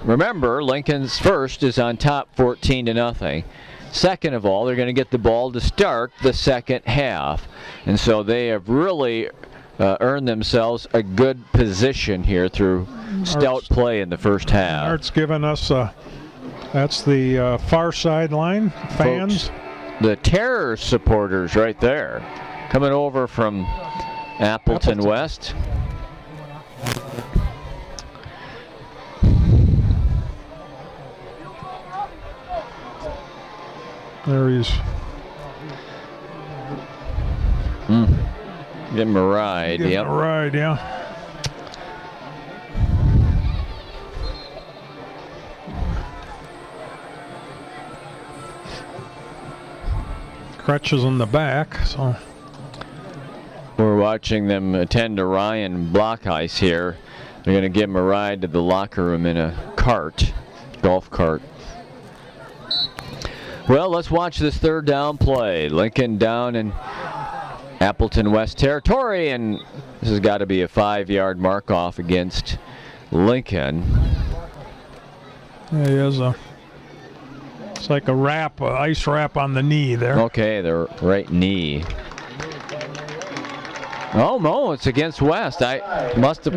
Remember, Lincoln's first is on top 14-0. Second of all, they're going to get the ball to start the second half. And so they have really earned themselves a good position here through stout play in the first half. Art's given us, that's the far sideline fans. Folks, the Terror supporters right there, coming over from Appleton West. There he is. Give him a ride. Give him a ride, yeah. Crutches in the back, so. We're watching them attend to Ryan Blockice here. They're going to give him a ride to the locker room in a cart, golf cart. Well, let's watch this 3rd down play. Lincoln down in Appleton West territory, and this has got to be a 5-yard mark off against Lincoln. Yeah, he has it's like a wrap, ice wrap on the knee there. Okay, the right knee. Oh, no, it's against West. I must have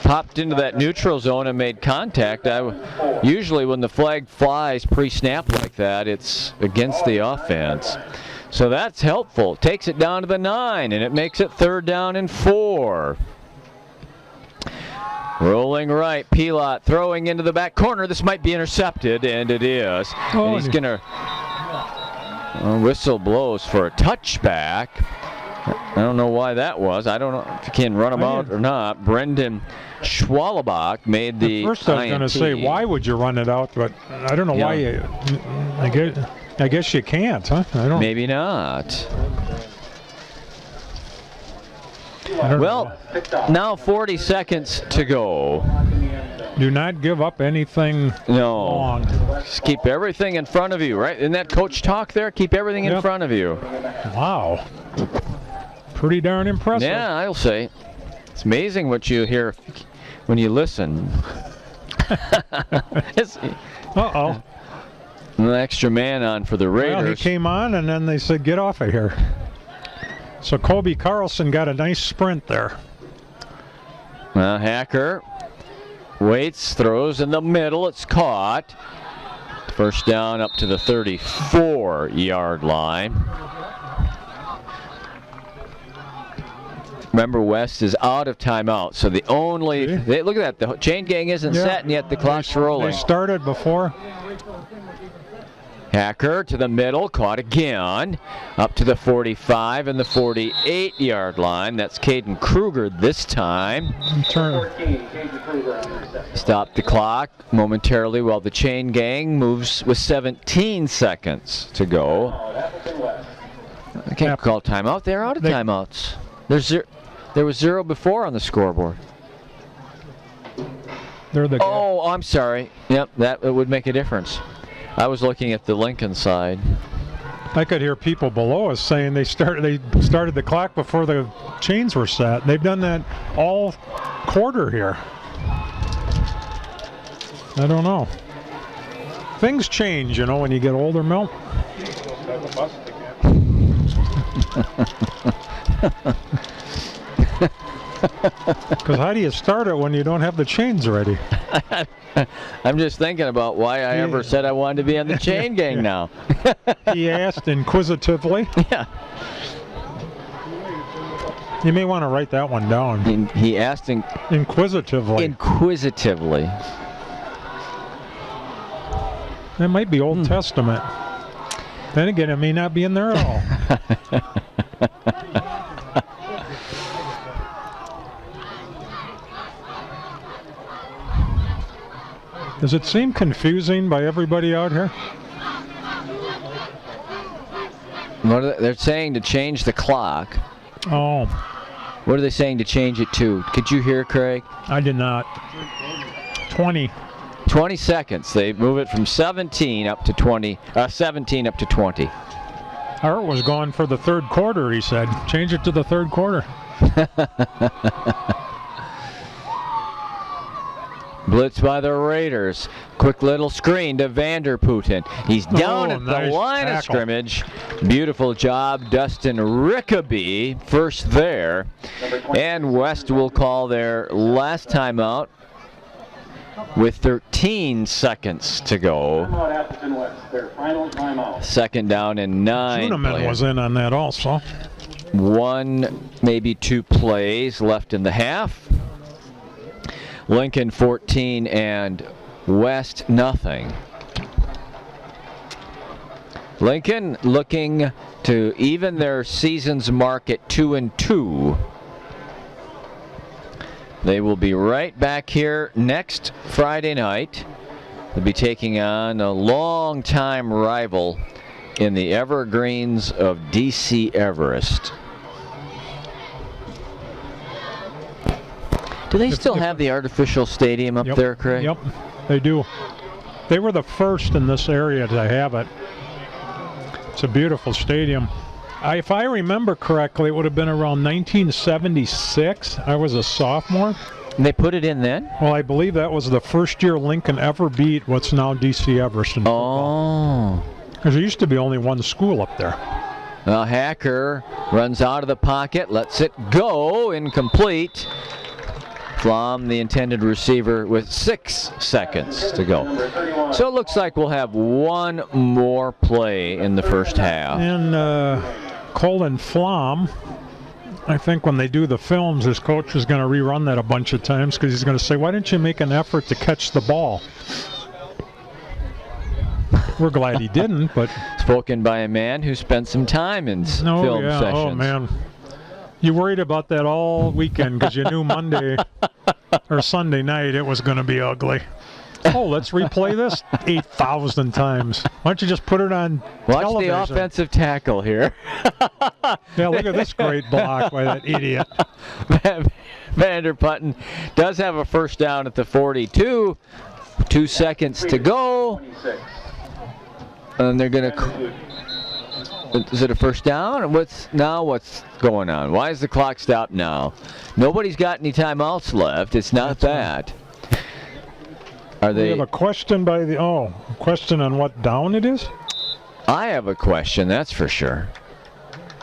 popped into that neutral zone and made contact. Usually when the flag flies pre-snap like that, it's against the offense. So that's helpful. Takes it down to the 9, and it makes it 3rd down and 4. Rolling right, Pilot throwing into the back corner. This might be intercepted, and it is. And he's going to whistle blows for a touchback. I don't know why that was. I don't know if you can run him out or not. Brendan Schwalbach made the First I was going to say, why would you run it out? But I don't know why you... I guess you can't, huh? Maybe not. Well, now 40 seconds to go. Do not give up anything long. Just keep everything in front of you, right? Isn't that coach talk there? Keep everything in front of you. Wow. Pretty darn impressive. Yeah, I'll say. It's amazing what you hear when you listen. Uh-oh. An extra man on for the Raiders. Well, he came on, and then they said, get off of here. So Kobe Carlson got a nice sprint there. Hacker waits, throws in the middle. It's caught. First down up to the 34-yard line. Remember, West is out of timeout, so the only... look at that. The chain gang isn't set, and yet the clock's rolling. They started before. Hacker to the middle, caught again. Up to the 45 and the 48-yard line. That's Caden Kruger this time. Stop the clock momentarily while the chain gang moves with 17 seconds to go. I can't call timeout. They're out of timeouts. There was 0 before on the scoreboard. They're the. Oh, I'm sorry. Yep, that would make a difference. I was looking at the Lincoln side. I could hear people below us saying they started the clock before the chains were set. They've done that all quarter here. I don't know. Things change, you know, when you get older, Mel. Because how do you start it when you don't have the chains ready? I'm just thinking about why I ever said I wanted to be on the chain gang now. He asked inquisitively. Yeah. You may want to write that one down. He asked inquisitively. Inquisitively. That might be Old Testament. Then again, it may not be in there at all. Does it seem confusing by everybody out here? They're saying to change the clock. Oh. What are they saying to change it to? Could you hear, Craig? I did not. 20. 20 seconds. They move it from 17 up to 20. 17 up to 20. Art was gone for the third quarter, he said. Change it to the third quarter. Blitz by the Raiders. Quick little screen to Vanderputten. He's down at the line of scrimmage. Beautiful job, Dustin Rickaby, first there. And West will call their last timeout with 13 seconds to go. Second down and 9. Juneman was in on that also. 1, maybe 2 plays left in the half. Lincoln 14 and West nothing. Lincoln looking to even their season's mark at 2-2. They will be right back here next Friday night. They'll be taking on a long-time rival in the Evergreens of DC Everest. Do they still have the artificial stadium up there, Craig? Yep, they do. They were the first in this area to have it. It's a beautiful stadium. If I remember correctly, it would have been around 1976. I was a sophomore. And they put it in then? Well, I believe that was the first year Lincoln ever beat what's now DC Everest in football. Because there used to be only one school up there. Well, Hacker runs out of the pocket, lets it go, incomplete. Flom, the intended receiver, with 6 seconds to go. So it looks like we'll have one more play in the first half. And Colin Flom, I think when they do the films, his coach is going to rerun that a bunch of times because he's going to say, why didn't you make an effort to catch the ball? We're glad he didn't, but... Spoken by a man who spent some time in film sessions. Oh, man. You worried about that all weekend because you knew Monday or Sunday night it was going to be ugly. Oh, let's replay this 8,000 times. Why don't you just put it on television? Watch the offensive tackle here. Yeah, look at this great block by that idiot. Vanderputten does have a first down at the 42. 2 seconds to go. And they're going to... Is it a first down? What's going on? Why is the clock stopped now? Nobody's got any timeouts left. It's not that. Are they? We have a question by the. Oh, a question on what down it is? I have a question. That's for sure.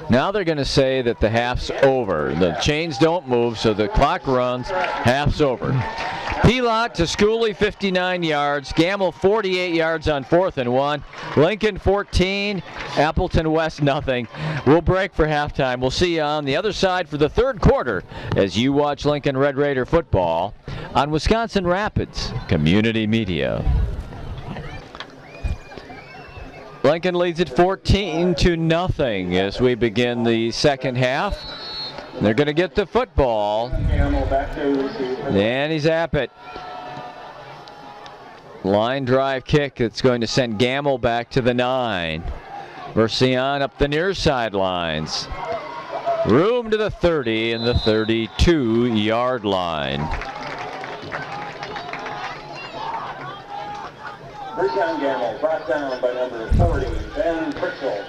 Now they're going to say that the half's over. The chains don't move, so the clock runs. Half's over. Pilat to Schooley, 59 yards. Gamble, 48 yards on 4th and 1. Lincoln, 14. Appleton West, nothing. We'll break for halftime. We'll see you on the other side for the third quarter as you watch Lincoln Red Raider football on Wisconsin Rapids Community Media. Lincoln leads it 14-0 as we begin the second half. They're going to get the football. And he's at it. Line drive kick that's going to send Gamble back to the 9. Versian up the near sidelines. Room to the 30 and the 32-yard line. Versian Gamble brought down by number 40, Ben Pritchell.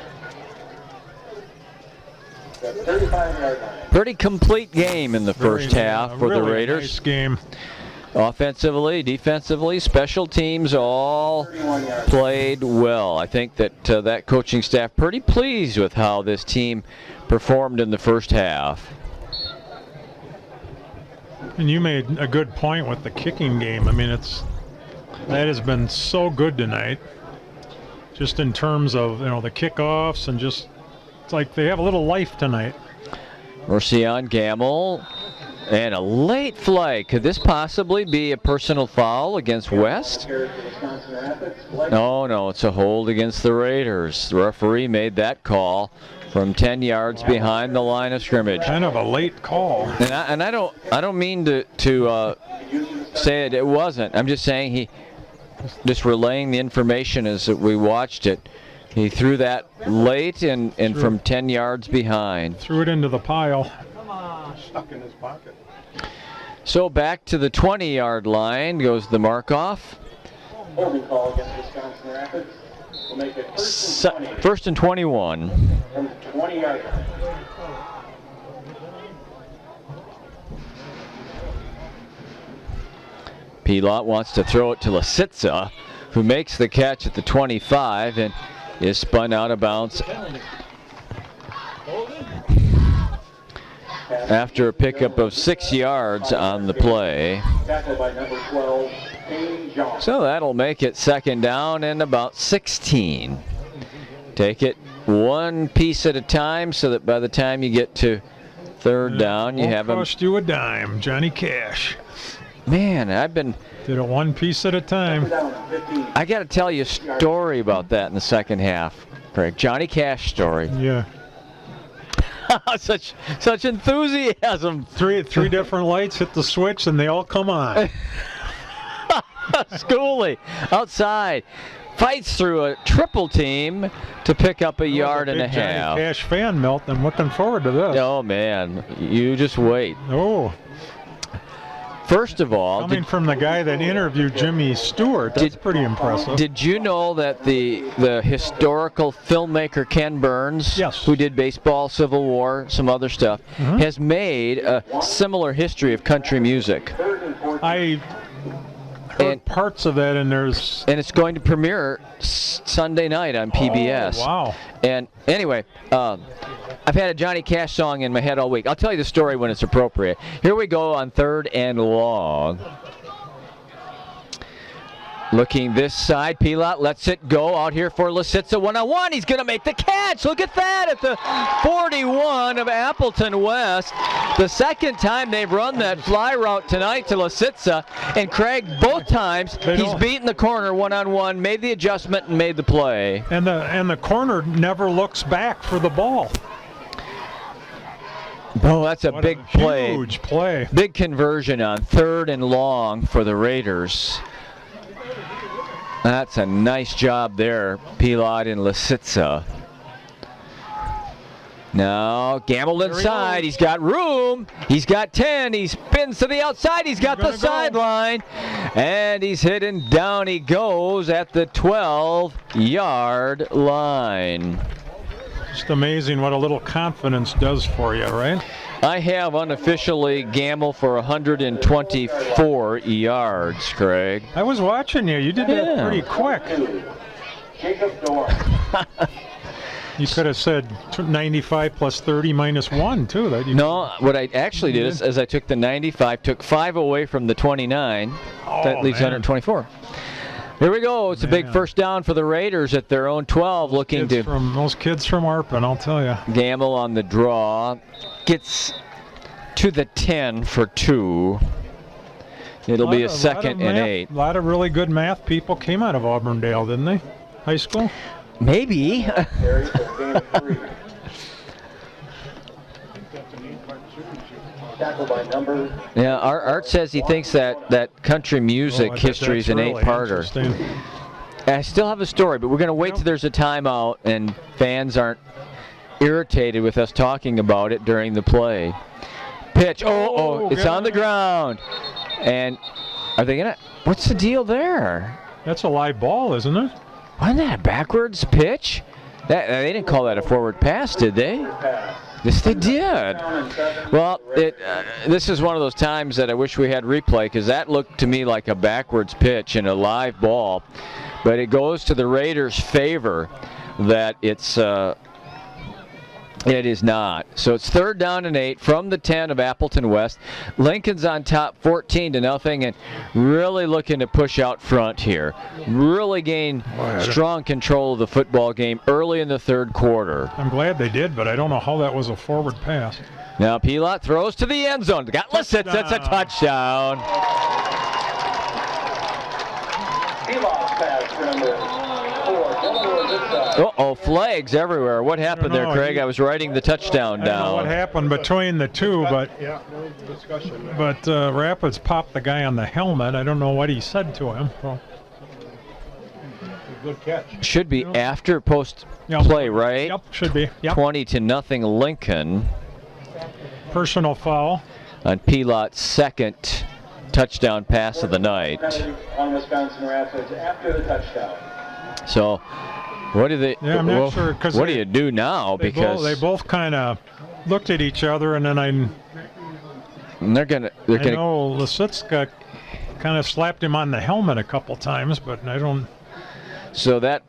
The 35-yard line. Pretty complete game in the first half for the really Raiders. Nice game. Offensively, defensively, special teams all played well. I think that that coaching staff pretty pleased with how this team performed in the first half. And you made a good point with the kicking game. I mean, that has been so good tonight. Just in terms of, the kickoffs and just, it's like they have a little life tonight. Versian Gamble. And a late flag. Could this possibly be a personal foul against West? No, it's a hold against the Raiders. The referee made that call from 10 yards behind the line of scrimmage. Kind of a late call. And I don't mean to say it wasn't. I'm just saying he just relaying the information as we watched it. He threw that late and from 10 yards behind. Threw it into the pile. Stuck in his pocket. So back to the 20-yard line goes the mark-off. Holding call against Wisconsin Rapids will make it First and 21. From the 20-yard line. Pilot wants to throw it to Lisitsa, who makes the catch at the 25 and is spun out of bounds after a pickup of 6 yards on the play. Tackled by number 12, Kane John. So that'll make it second down and about 16. Take it one piece at a time so that by the time you get to third down, you have them. Cost you a dime, Johnny Cash. Man, Did it one piece at a time. I got to tell you a story about that in the second half, Craig. Johnny Cash story. Yeah. such enthusiasm. Three different lights hit the switch and they all come on. Schooley outside fights through a triple team to pick up a yard and a half. Johnny Cash fan melt. I'm looking forward to this. Oh man, you just wait. Oh. First of all, coming from the guy that interviewed Jimmy Stewart, that's pretty impressive. Did you know that the historical filmmaker Ken Burns, yes, who did baseball, Civil War, some other stuff, has made a similar history of country music? I heard parts of that, and it's going to premiere Sunday night on PBS. Oh, wow. And anyway, I've had a Johnny Cash song in my head all week. I'll tell you the story when it's appropriate. Here we go on third and long. Looking this side, Pilot lets it go out here for Lisitsa one-on-one. He's going to make the catch. Look at that at the 41 of Appleton West. The second time they've run that fly route tonight to Lisitsa. And Craig, both times, he's beaten the corner one-on-one, made the adjustment, and made the play. And the corner never looks back for the ball. Oh, that's a big play. Huge play. Big conversion on third and long for the Raiders. That's a nice job there, Pilot and Lisitsa. Now, Gamble inside. He's got room. He's got 10. He spins to the outside. He's got the sideline. And he's hit and down he goes at the 12-yard line. Just amazing what a little confidence does for you, right? I have unofficially Gamble for 124 yards, Craig. I was watching you. You did that pretty quick. You could have said 95 plus 30 minus 1, too. No, what I actually did is I took the 95, took 5 away from the 29. That leaves 124. Here we go. It's a big first down for the Raiders at their own 12, looking to... Those kids from Arpin, I'll tell you. Gamble on the draw. Gets to the 10 for 2. It'll be a second and 8. A lot of really good math people came out of Auburndale, didn't they? High school? Maybe. Yeah, Art says he thinks that country music history is an 8-parter. I still have a story, but we're going to wait till there's a timeout and fans aren't irritated with us talking about it during the play. Pitch. It's on the ground. And are they going to... What's the deal there? That's a live ball, isn't it? Wasn't that a backwards pitch? They didn't call that a forward pass, did they? Yes, they did. Well, this is one of those times that I wish we had replay, because that looked to me like a backwards pitch and a live ball. But it goes to the Raiders' favor that it is not. So it's 3rd down and 8 from the 10 of Appleton West. Lincoln's on top 14-0 and really looking to push out front here. Really gain strong control of the football game early in the 3rd quarter. I'm glad they did, but I don't know how that was a forward pass. Now Pilot throws to the end zone. Got Lissitz. That's a touchdown. Pilot's pass for number 4. Flags everywhere. What happened there, Craig? I was writing the touchdown I don't know down. what happened between the two, but Rapids popped the guy on the helmet. I don't know what he said to him. Well, Good catch. Should be after post play, right? Yep, should be. Yep. 20-0 Lincoln. Personal foul On Pilot's 2nd touchdown pass of the night. On Wisconsin Rapids after the touchdown. So, what do they? Yeah, I'm not sure, 'cause what do you do now? Because they both kind of looked at each other, and then I they're gonna. know Lisitzka kind of slapped him on the helmet a couple times, but I don't. So that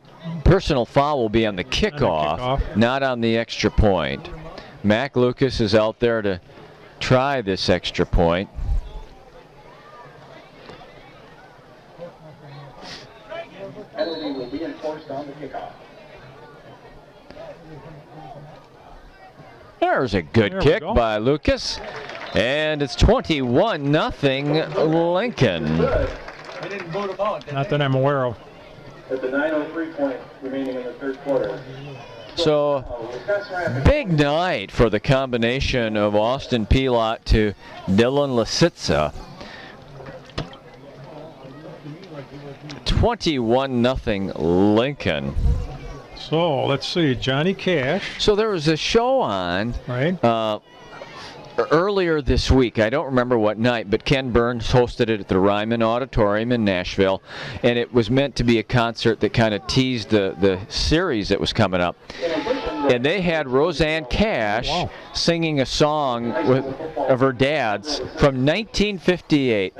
personal foul will be on the kickoff, not on the extra point. Mac Lucas is out there to try this extra point. Penalty will be enforced on the kickoff. There's a good kick by Lucas. And it's 21-0 Lincoln. Not that I'm aware of. At the 9:03 point remaining in the 3rd quarter. So, big night for the combination of Austin Pilot to Dylan Lisitzka. 21-0 Lincoln. So let's see, Johnny Cash. So there was a show on earlier this week. I don't remember what night, but Ken Burns hosted it at the Ryman Auditorium in Nashville, and it was meant to be a concert that kind of teased the series that was coming up. And they had Roseanne Cash singing a song of her dad's from 1958.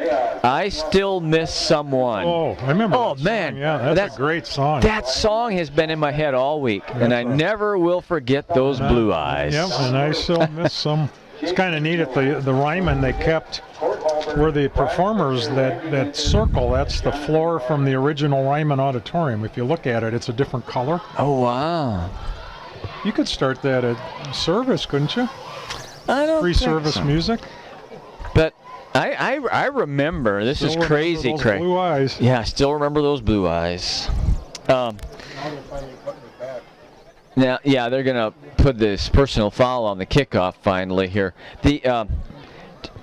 I Still Miss Someone. Oh, I remember. Oh, man. Yeah, that's a great song. That song has been in my head all week, and I never will forget those blue eyes. Yep, and I still miss some. It's kind of neat at the Ryman, they kept where the performers, that circle, that's the floor from the original Ryman Auditorium. If you look at it, it's a different color. Oh, wow. You could start that at service, couldn't you? I don't Free think service so. music. But I remember, this is crazy, those Craig. blue eyes. Yeah, I still remember those blue eyes. Now, yeah, they're going to put this personal foul on the kickoff finally here. Do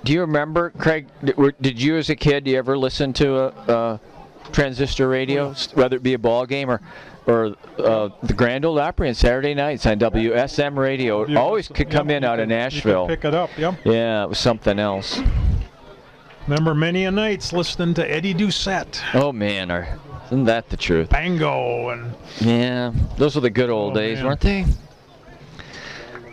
you remember, Craig, did you as a kid, do you ever listen to a transistor radio, whether it be a ball game or the Grand Ole Opry on Saturday nights on WSM radio? It always could come in out of Nashville. You could pick it up, yep. Yeah, it was something else. Remember many a nights listening to Eddie Doucette. Oh, man, isn't that the truth? Bango and... Yeah, those were the good old days, man. weren't they?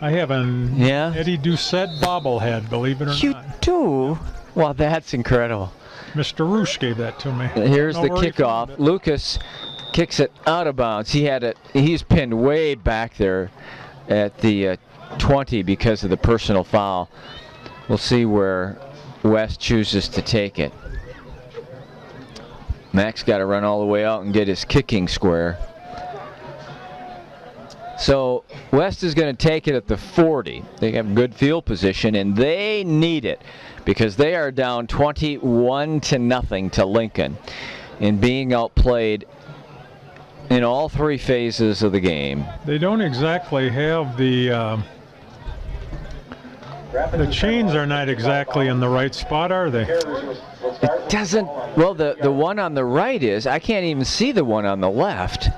I have an Eddie Doucette bobblehead, believe it or not. You do? Well, that's incredible. Mr. Roosh gave that to me. Here's the kickoff. Lucas kicks it out of bounds. He's pinned way back there at the 20 because of the personal foul. We'll see where West chooses to take it. Mac's got to run all the way out and get his kicking square. So West is going to take it at the 40. They have good field position, and they need it because they are down 21-0 to Lincoln and being outplayed in all 3 phases of the game. They don't exactly have the The chains are not exactly in the right spot, are they? It doesn't. Well, the one on the right is. I can't even see the one on the left.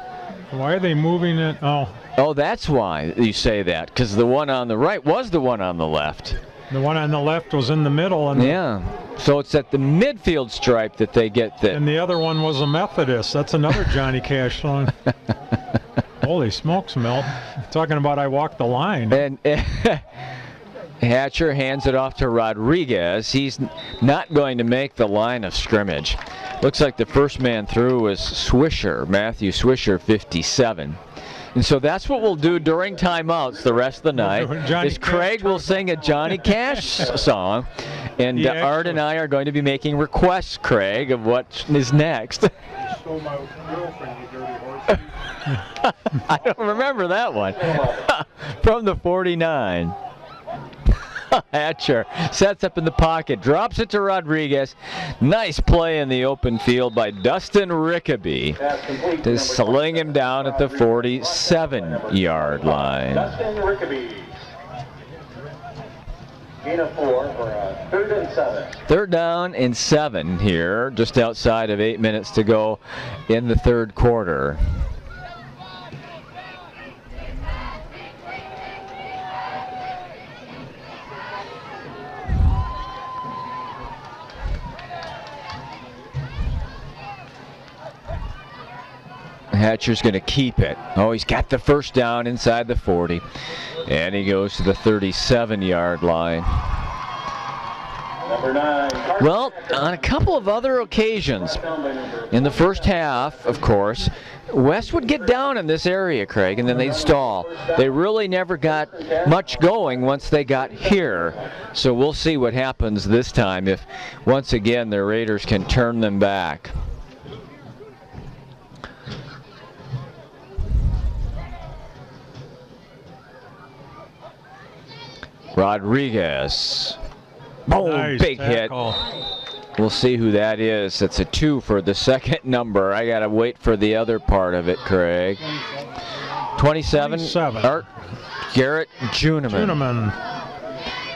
Why are they moving it? Oh, that's why you say that, because the one on the right was the one on the left. The one on the left was in the middle. And yeah. So it's at the midfield stripe that they get the. And the other one was a Methodist. That's another Johnny Cash song. Holy smokes, Milt. Talking about I Walked the Line. And Hatcher hands it off to Rodriguez. He's not going to make the line of scrimmage. Looks like the first man through was Swisher, Matthew Swisher, 57. And so that's what we'll do during timeouts the rest of the night. Is Craig will sing a Johnny Cash song, and Art and I are going to be making requests, Craig, of what is next. Stole my girlfriend, you dirty horse. I don't remember that one. From the 49. Hatcher sets up in the pocket, drops it to Rodriguez. Nice play in the open field by Dustin Rickaby to sling him down at the 47-yard line. Dustin Rickaby. Gain of 4 for a 3rd and 7. 3rd down and 7 here, just outside of 8 minutes to go in the 3rd quarter. Hatcher's going to keep it. Oh, he's got the first down inside the 40. And he goes to the 37-yard line. Number 9. Well, on a couple of other occasions, in the first half, of course, West would get down in this area, Craig, and then they'd stall. They really never got much going once they got here. So we'll see what happens this time if, once again, the Raiders can turn them back. Rodriguez. Boom, nice big tackle. hit. We'll see who that is. It's a 2 for the second number. I got to wait for the other part of it, Craig. 27. Art Garrett Juneman.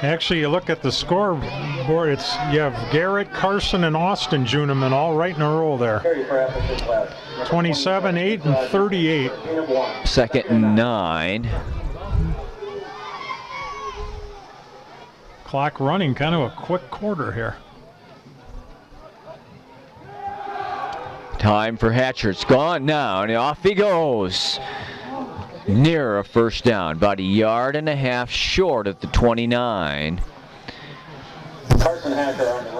Actually, you look at the scoreboard, you have Garrett, Carson, and Austin Juneman all right in a row there. 27, 8, and 38. 2nd and 9. Clock running, kind of a quick quarter here. Time for Hatcher. It's gone now, and off he goes. Near a first down, about 1.5 yards short of the 29.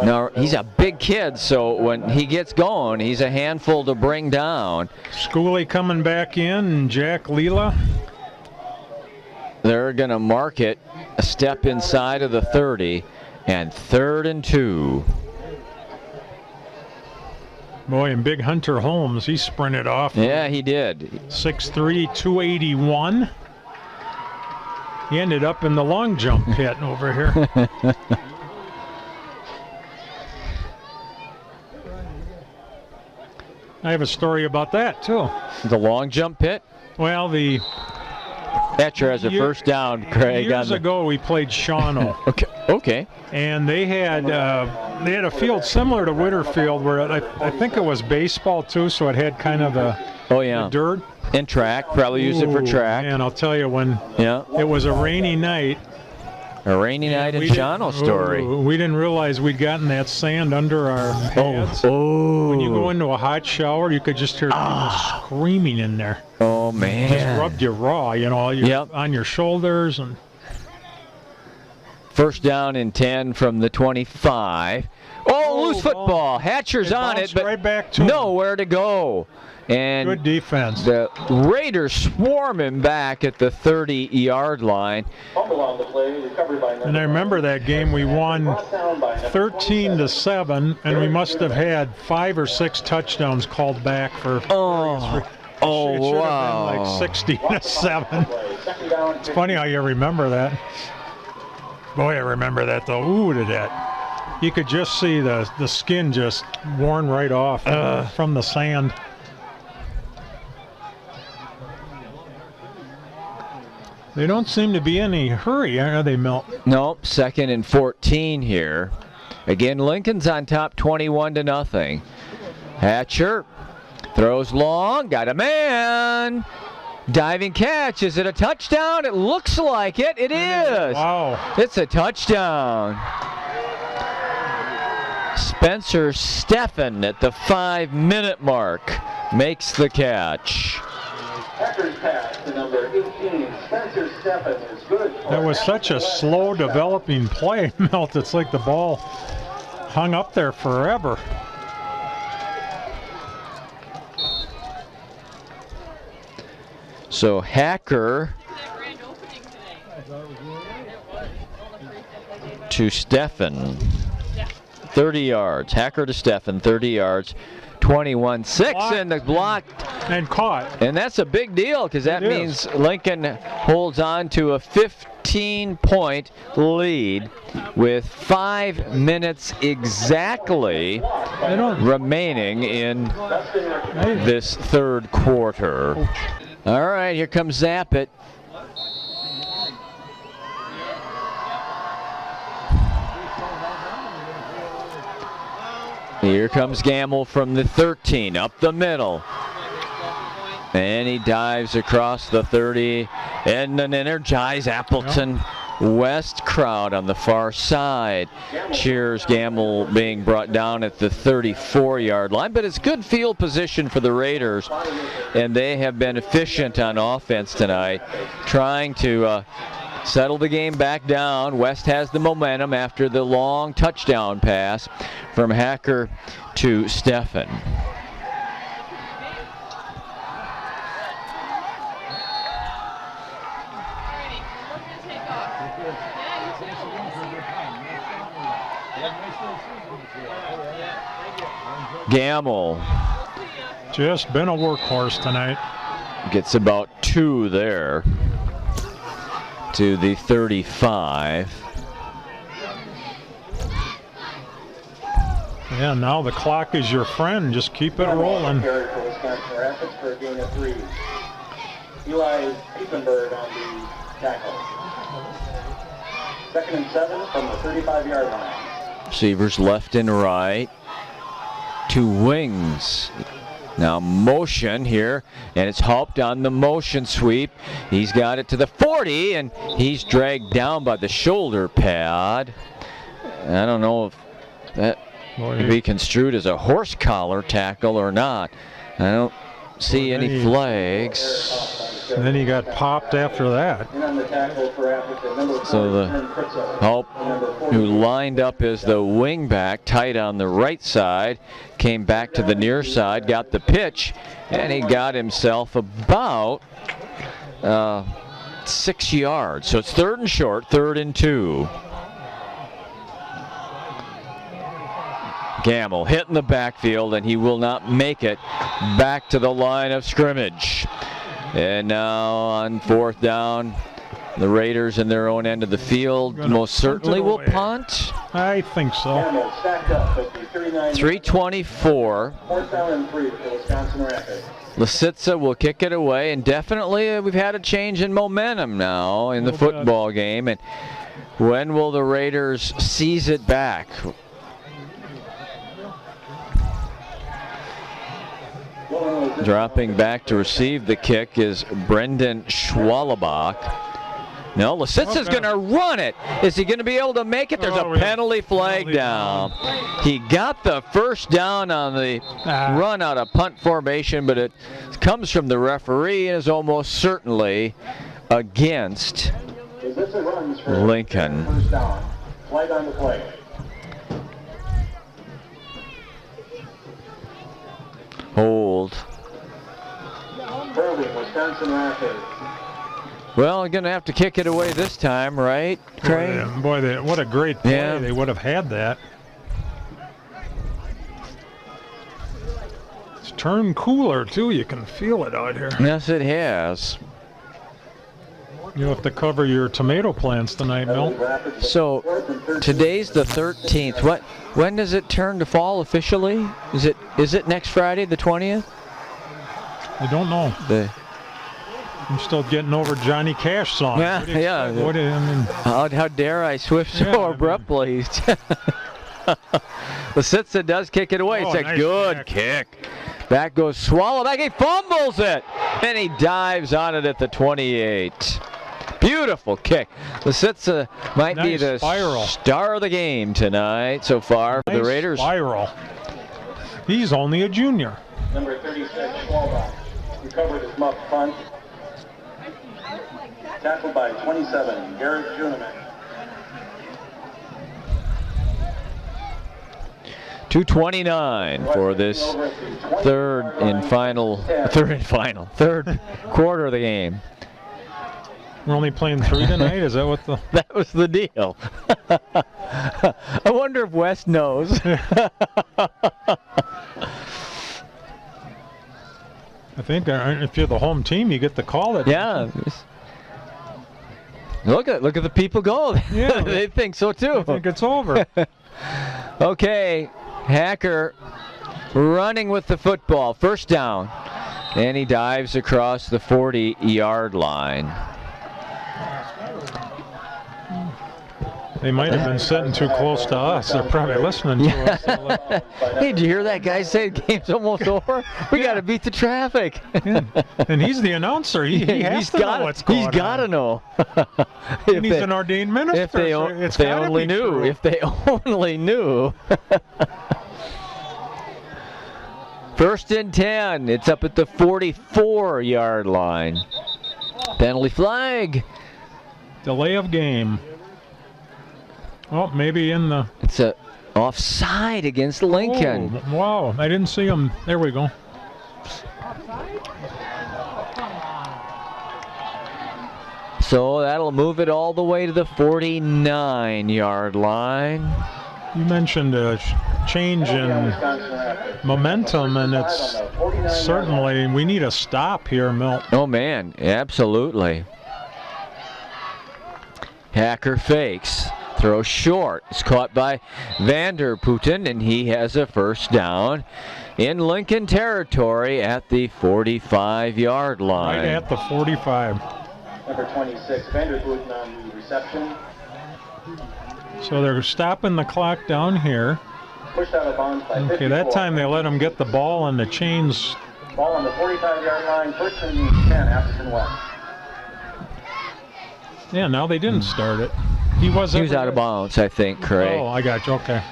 Now, he's a big kid, so when he gets going, he's a handful to bring down. Schooley coming back in, and Jack Leela. They're going to mark it a step inside of the 30, and 3rd and 2. Boy, and big Hunter Holmes, he sprinted off. Yeah, he did. 6'3", 281. He ended up in the long jump pit over here. I have a story about that, too. The long jump pit? Well, the Hatcher has a first down, Craig. Years ago, we played Shawano. Okay. And they had a field similar to Witterfield where I think it was baseball too, so it had kind of the dirt. And track, probably use it for track. And I'll tell you, when it was a rainy night. A rainy night in Shawano story. We didn't realize we'd gotten that sand under our heads. Oh. When you go into a hot shower, you could just hear people screaming in there. Oh, man. Just rubbed you raw, on your shoulders. And first down and 10 from the 25. Oh, loose football. Hatcher's on it, but right back to nowhere to go. And good defense. The Raiders swarm him back at the 30-yard line. And I remember that game. We won 13-7, and we must have had 5 or 6 touchdowns called back for. It should wow! Have been like 60-7. It's funny how you remember that. Boy, I remember that though. Ooh, did that! You could just see the skin just worn right off from the sand. They don't seem to be in any hurry, are they, Milt? Nope, 2nd and 14 here. Again, Lincoln's on top 21-0. Hatcher throws long, got a man. Diving catch, is it a touchdown? It looks like it. It is. Wow. It's a touchdown. Spencer Steffen at the 5-minute mark makes the catch. Hacker's pass to number 18, Spencer Steffen is good. That was such a slow developing play, Milt. It's like the ball hung up there forever. So Hacker to Steffen, 30 yards. Hacker to Steffen, 30 yards, 21-6, and the block. And caught. And that's a big deal because that means Lincoln holds on to a 15-point lead with 5 minutes exactly remaining in this third quarter. All right, here comes Zappit. Here comes Gamble from the 13, up the middle. And he dives across the 30 and an energized Appleton West crowd on the far side. Cheers Gamble being brought down at the 34-yard line, but it's good field position for the Raiders, and they have been efficient on offense tonight, trying to settle the game back down. West has the momentum after the long touchdown pass from Hacker to Steffen. Gamble just been a workhorse tonight. Gets about 2 there to the 35. Yeah, now the clock is your friend. Just keep it rolling. Carry for Wisconsin Rapids for a gain of 3. Eli Piepenberg on the tackle. 2nd and 7 from the 35-yard line. Receivers left and right. 2 wings. Now motion here, and it's helped on the motion sweep. He's got it to the 40, and he's dragged down by the shoulder pad. I don't know if that could be construed as a horse collar tackle or not. I don't see any flags. And then he got popped after that. So the help who lined up as the wing back, tight on the right side, came back to the near side, got the pitch, and he got himself about 6 yards. So it's 3rd and short, 3rd and 2. Gamble hitting the backfield, and he will not make it back to the line of scrimmage. And now on 4th down, the Raiders in their own end of the field most certainly will punt. I think so. 3:24. 4th down and 3 for Wisconsin Rapids. Lisitsa will kick it away, and definitely we've had a change in momentum now in the football game. And when will the Raiders seize it back? Dropping back to receive the kick is Brendan Schwalbach. No, Lisitsa's going to run it. Is he going to be able to make it? There's a penalty flag down. He got the first down on the run out of punt formation, but it comes from the referee and is almost certainly against Lincoln. First down. Flag on the play. Hold. Holding Wisconsin Rapids. Well, they're going to have to kick it away this time, right, Craig? Boy, what a great play. They would have had that. It's turned cooler, too. You can feel it out here. Yes, it has. You'll have to cover your tomato plants tonight, Mel. So today's the 13th. When does it turn to fall officially? Is it next Friday, the 20th? I don't know. I'm still getting over Johnny Cash song. Yeah, What do you yeah. expect? What do you- I mean, How dare I swift so Yeah, I mean- abruptly? Lasitsa does kick it away. It's Oh, a nice good kick. That goes Swallow back. He fumbles it. And he dives on it at the 28. Beautiful kick. Lasitsa might be Nice the spiral. star of the game tonight so far for the nice Raiders. Spiral. He's only a junior. Number 36, Schwalbach, recovered his muff punt. Tackled by 27, Garrett Juneman. 2:29 for this third quarter of the game. We're only playing 3 tonight? Is that what the... That was the deal. I wonder if West knows. I think if you're the home team, you get the call. Yeah. Look at the people go. Yeah. They think so too. I think it's over. Okay, Hacker running with the football. First down. And he dives across the 40-yard line. They might have been sitting too close to us. They're probably listening to us. Hey, did you hear that guy say the game's almost over? We got to beat the traffic. Yeah. And he's the announcer. He has to know what's going on. He's got to know. And he's an ordained minister. If they, so if they only knew. True. If they only knew. First and 10. It's up at the 44-yard line. Penalty flag. Delay of game. Oh, maybe in the... It's a offside against Lincoln. Oh, wow, I didn't see him. There we go. So that'll move it all the way to the 49-yard line. You mentioned a change in momentum, and it's certainly, we need a stop here, Milt. Oh, man, absolutely. Hacker fakes. Throw short. It's caught by Vanderputten, and he has a first down in Lincoln territory at the 45-yard line. Right at the 45. Number 26, Vanderputten on the reception. So they're stopping the clock down here. Pushed out of bounds by 54. Okay, that time they let him get the ball and the chains. Ball on the 45-yard line, first and 10, Appleton West. Yeah, now they didn't start it. He was out of bounds, I think, Craig. Oh, I got you. Okay.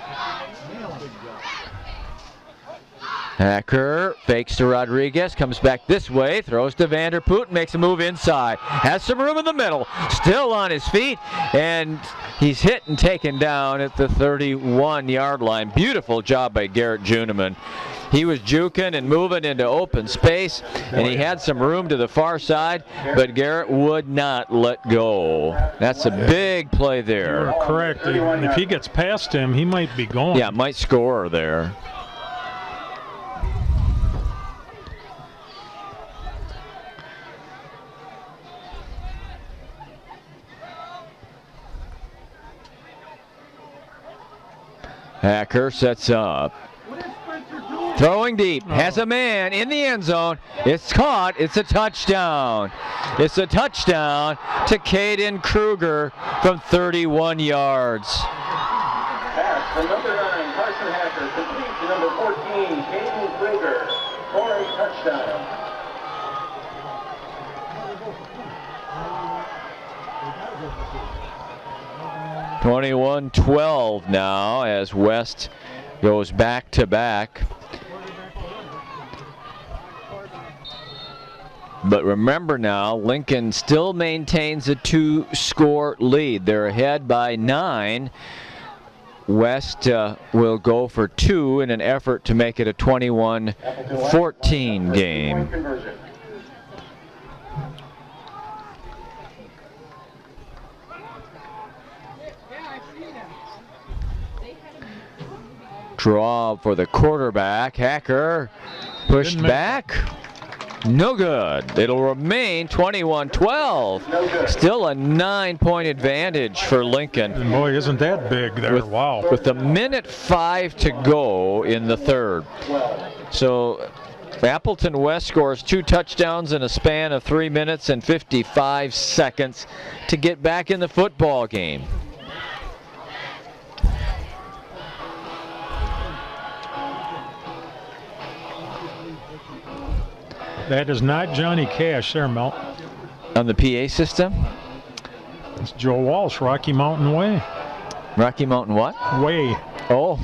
Hacker fakes to Rodriguez, comes back this way, throws to Vanderputten, makes a move inside. Has some room in the middle, still on his feet, and he's hit and taken down at the 31-yard line. Beautiful job by Garrett Juneman. He was juking and moving into open space, and he had some room to the far side, but Garrett would not let go. That's a big play there. You're correct. If he gets past him, he might be going. Yeah, might score there. Hacker sets up. Throwing deep, has a man in the end zone. It's caught, it's a touchdown. It's a touchdown to Caden Kruger from 31 yards. Pass from number 9, Carson Hacker, complete to number 14, Caden Kruger for a touchdown. (21-12) now as West goes back to back. But remember now, Lincoln still maintains a 2-score lead. They're ahead by 9. West will go for 2 in an effort to make it a 21-14 game. Draw for the quarterback. Hacker pushed back. No good. It'll remain 21-12. Still a 9-point advantage for Lincoln. And boy, isn't that big there. Wow. With a minute 5 to go in the third. So Appleton West scores 2 touchdowns in a span of 3 minutes and 55 seconds to get back in the football game. That is not Johnny Cash there, Mel. On the PA system? It's Joe Walsh, Rocky Mountain Way. Rocky Mountain what? Way. Oh.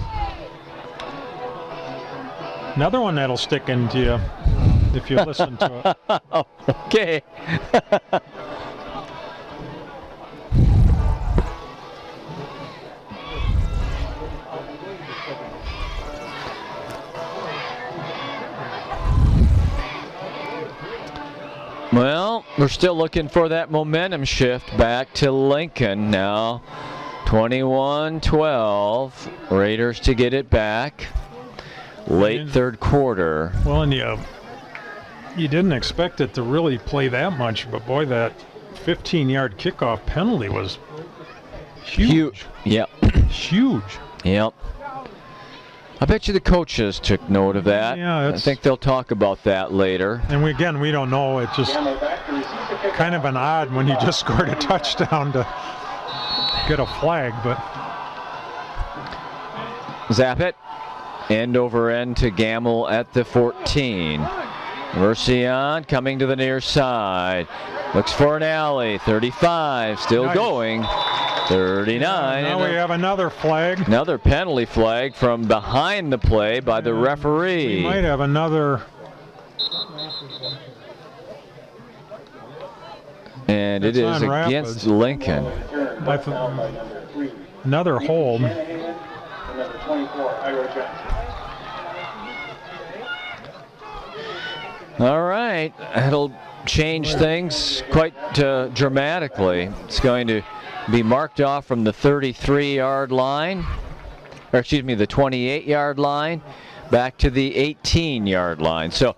Another one that'll stick into you if you listen to it. Okay. Well, we're still looking for that momentum shift back to Lincoln now. 21-12. Raiders to get it back. Late third quarter. Well, and you didn't expect it to really play that much, but boy, that 15-yard kickoff penalty was huge. Yep. Huge. Yep. I bet you the coaches took note of that. Yeah, I think they'll talk about that later. And we don't know. It's just kind of an odd when you just scored a touchdown to get a flag, but Zap it. End over end to Gamble at the 14. Mercian coming to the near side. Looks for an alley. 35 still going. 39. Now we have another flag. Another penalty flag from behind the play by the referee. We might have another. And it is against Lincoln. Another hold. Number 24, Ira Johnson. All right, that'll change things quite dramatically. It's going to be marked off from the 33-yard line, or excuse me, the 28-yard line, back to the 18-yard line. So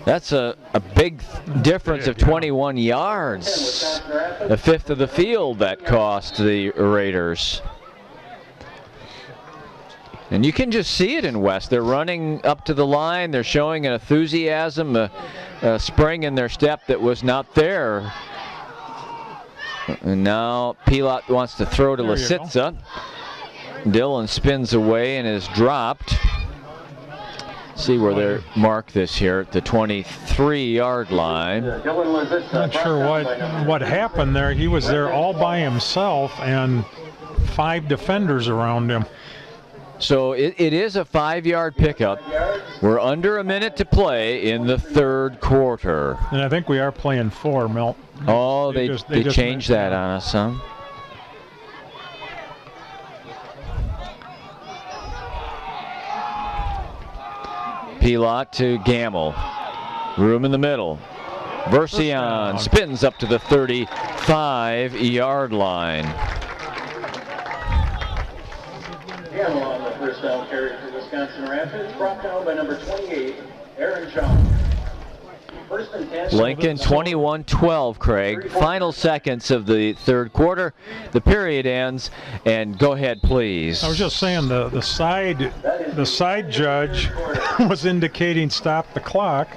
that's a big difference of 21 yards, a fifth of the field that cost the Raiders. And you can just see it in West. They're running up to the line. They're showing an enthusiasm, a spring in their step that was not there. And now Pilat wants to throw to Lisitsa. Dillon spins away and is dropped. See where they mark this here at the 23-yard line. Not sure what happened there. He was there all by himself and 5 defenders around him. So it is a 5-yard pickup. We're under a minute to play in the third quarter. And I think we are playing 4, Milt. Oh, they changed that on us, huh? Pilat to Gamble. Room in the middle. Version spins up to the 35-yard line. Gamble on the first down carry for Wisconsin Rapids, brought down by number 28, Aaron John. First and 10. Lincoln 21-12, Craig. Final seconds of the third quarter. The period ends, and go ahead, please. I was just saying the side judge was indicating stop the clock,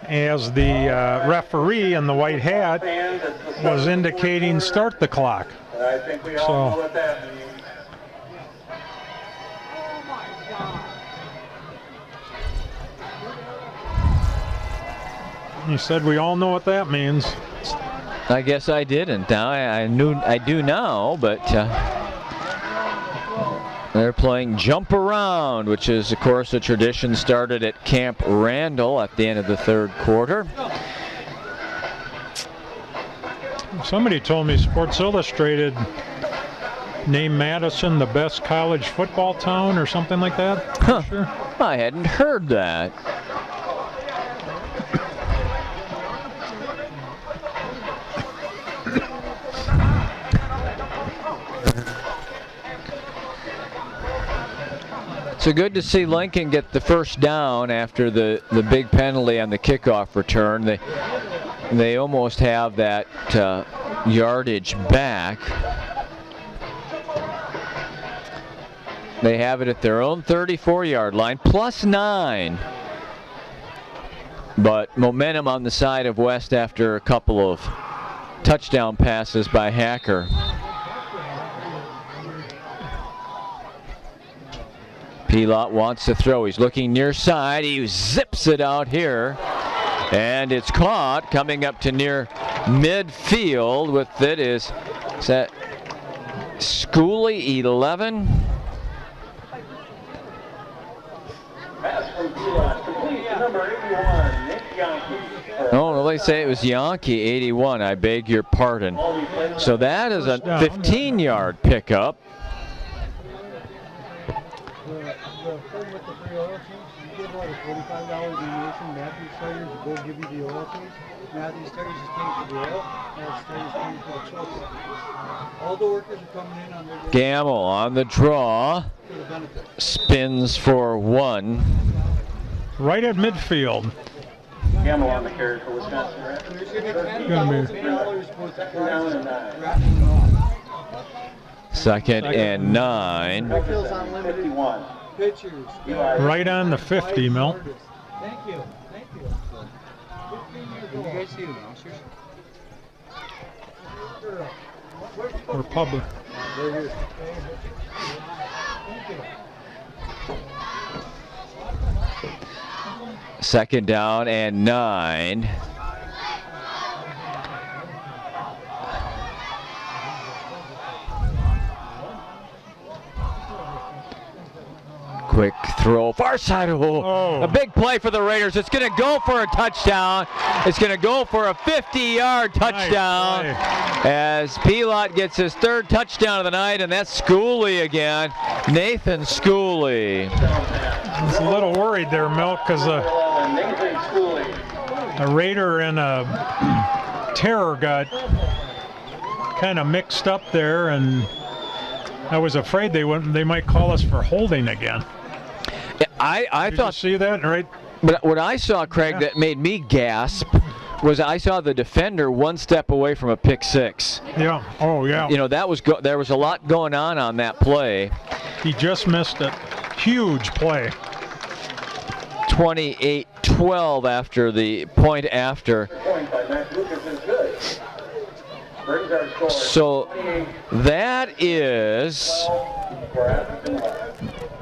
as the referee in the white hat was indicating start the clock. I think we all know what that means. You said we all know what that means. I guess I didn't. Now I do now, but they're playing jump around, which is, of course, a tradition started at Camp Randall at the end of the third quarter. Somebody told me Sports Illustrated named Madison the best college football town or something like that. Huh. Sure. I hadn't heard that. So good to see Lincoln get the first down after the big penalty on the kickoff return. They almost have that yardage back. They have it at their own 34-yard line, +9. But momentum on the side of West after a couple of touchdown passes by Hacker. Pilat wants to throw. He's looking near side. He zips it out here. And it's caught coming up to near midfield with it is that Schooley 11. Pass from Pilat, complete to number 81, Nick Yankee. Oh, they say it was Yankee 81. I beg your pardon. So that is a 15-yard pickup. The thing with the free oil change, you get like a $45 donation. Matthew's Tires will go give you the oil change. Matthew's Tires is paying for the oil. Matthew's Tires is paying for the trucks. All the workers are coming in on their Gamble on the draw. for the benefit. Spins for 1. Right at midfield. Gamble on the carry for Wisconsin Rapids. There's Gonna be- $10,000 worth of Second down and 9. rattling off. Second and 9. Refills unlimited. 51. Pictures. Right on the 50, Mel. Thank you. Thank you. 15 years old. You guys see them, officers? We're public. Second down and 9. Quick throw, far side. Oh, a big play for the Raiders. It's going to go for a touchdown. It's going to go for a 50-yard touchdown as Pilat gets his 3rd touchdown of the night, and that's Schooley again. Nathan Schooley. I was a little worried there, Mel, because Nathan Schooley. a Raider and a Terror got kind of mixed up there, and I was afraid they might call us for holding again. I Did thought, you see that, right? but what I saw, Craig, that made me gasp was I saw the defender 1 step away from a pick 6. Yeah. Oh, yeah. You know, that was there was a lot going on that play. He just missed it. Huge play. 28-12 after the point after. Point by Matt Lucas is good. Brings our score. So that is For Appleton.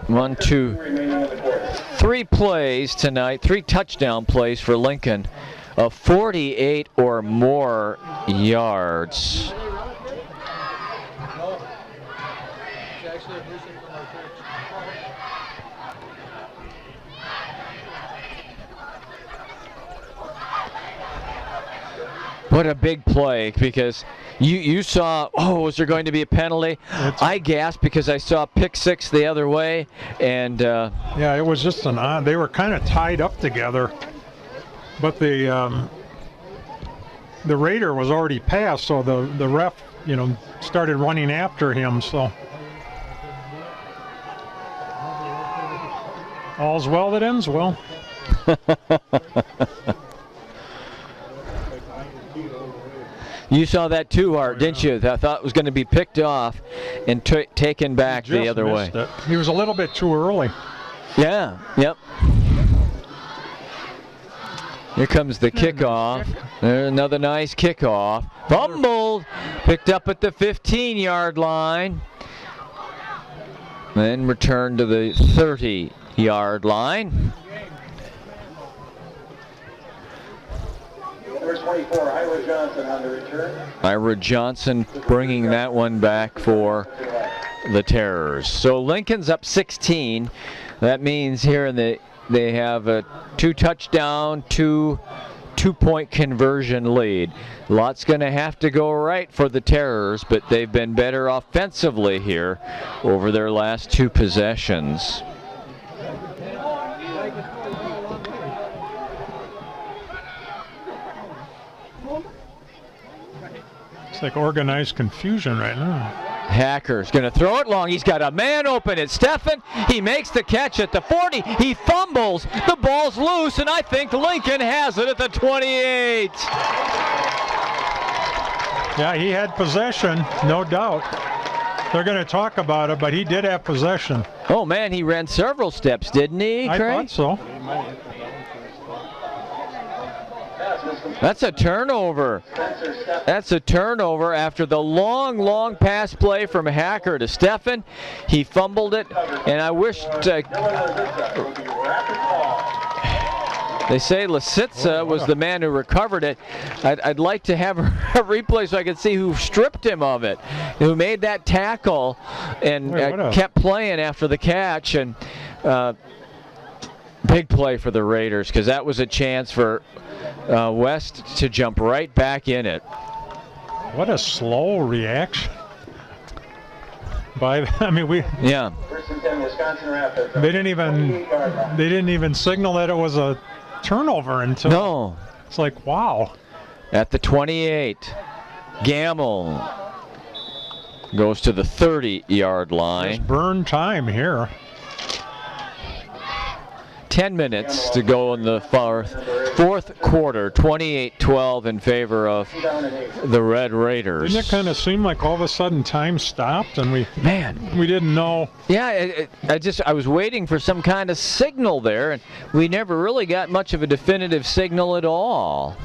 1, 2, Remaining in the quarter. 3 plays tonight, 3 touchdown plays for Lincoln of 48 or more yards. It's actually a person from our church. What a big play, because you saw, was there going to be a penalty? I gasped because I saw pick 6 the other way, and Yeah, it was just an odd. They were kind of tied up together, but the Raider was already passed, so the ref, started running after him. So all's well that ends well. you saw that too, Art, didn't you? I thought it was going to be picked off and taken back the Just other way. missed it. He was a little bit too early. Yeah, yep. Here comes the kickoff. There's another nice kickoff. Fumbled. Picked up at the 15-yard line. Then returned to the 30-yard line. Number 24, Ira Johnson on the return. Ira Johnson bringing that one back for the Terrors. So Lincoln's up 16. That means here they have a 2-touchdown, two-point conversion lead. Lots going to have to go right for the Terrors, but they've been better offensively here over their last 2 possessions. It's like organized confusion right now. Hacker's going to throw it long. He's got a man open. It's Steffen. He makes the catch at the 40. He fumbles. The ball's loose, and I think Lincoln has it at the 28. Yeah, he had possession, no doubt. They're going to talk about it, but he did have possession. Oh, man, he ran several steps, didn't he, I Craig? thought so. That's a turnover. That's a turnover after the long pass play from Hacker to Steffen. He fumbled it, and I wish they say Lisitsa was the man who recovered it. I'd like to have a replay so I could see who stripped him of it, who made that tackle and kept playing after the catch. And big play for the Raiders, because that was a chance for West to jump right back in it. What a slow reaction. They didn't even signal that it was a turnover until. No. It's like, wow. At the 28, Gamble goes to the 30-yard line. There's burn time here. 10 minutes to go in the fourth quarter, 28-12 in favor of the Red Raiders. Didn't it kind of seem like all of a sudden time stopped and we didn't know? Yeah, I was waiting for some kind of signal there, and we never really got much of a definitive signal at all.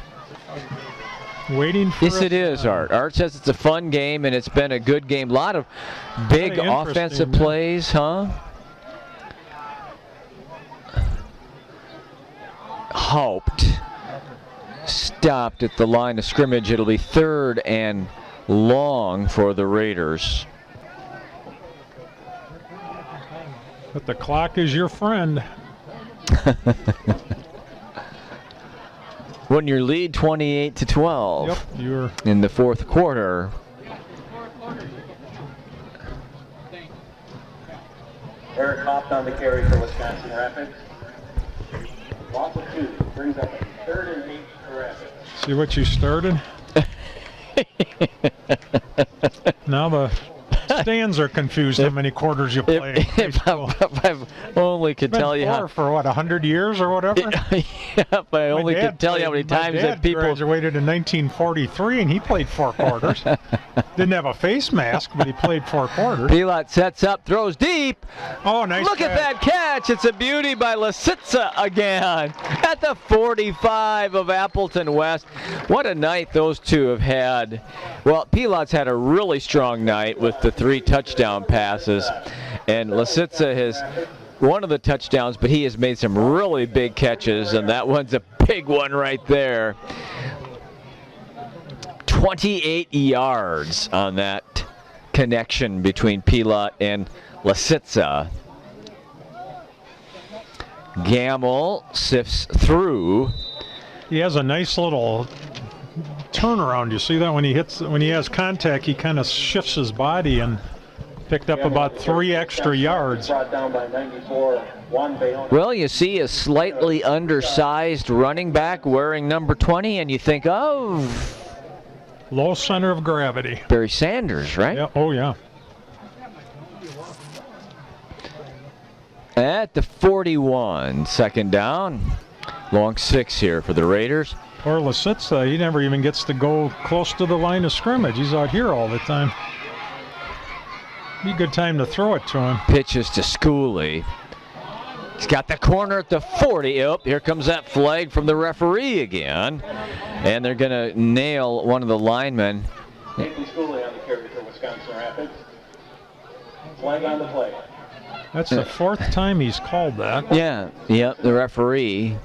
Waiting for Yes, it is, Art. Art says it's a fun game, and it's been a good game. A lot of big offensive plays, huh? Haupt stopped at the line of scrimmage. It'll be 3rd and long for the Raiders. But the clock is your friend. When you lead 28-12 you're in the fourth quarter. Eric Haupt on the carry for Wisconsin Rapids. Loss of 2 brings up a 3rd and 8 for Rapids. See what you started? Now the stands are confused how many quarters you play. If I only could tell you how. For what, 100 years or whatever? If I only could tell you how many times that people graduated in 1943 and he played 4 quarters. Didn't have a face mask, but he played 4 quarters. Pilot sets up, throws deep. Oh, nice. Look at that catch. It's a beauty by Lisitsa again at the 45 of Appleton West. What a night those two have had. Well, Pilot's had a really strong night with the 3 touchdown passes, and Lisitsa has one of the touchdowns, but he has made some really big catches, and that one's a big one right there. 28 yards on that connection between Pilot and Lisitsa. Gamble sifts through. He has a nice little turnaround. You see that when he has contact, he kind of shifts his body and picked up about 3 extra yards. Well, you see a slightly undersized running back wearing number 20, and you think, oh, low center of gravity. Barry Sanders, right? Yeah. Oh, yeah. At the 41, 2nd down. Long 6 here for the Raiders. Poor Lisitsa, he never even gets to go close to the line of scrimmage. He's out here all the time. Be a good time to throw it to him. Pitches to Schooley. He's got the corner at the 40. Oh, here comes that flag from the referee again. And they're going to nail one of the linemen. Nathan Schooley on the carry for Wisconsin Rapids. Flag on the play. That's the 4th time he's called that. Yeah, the referee,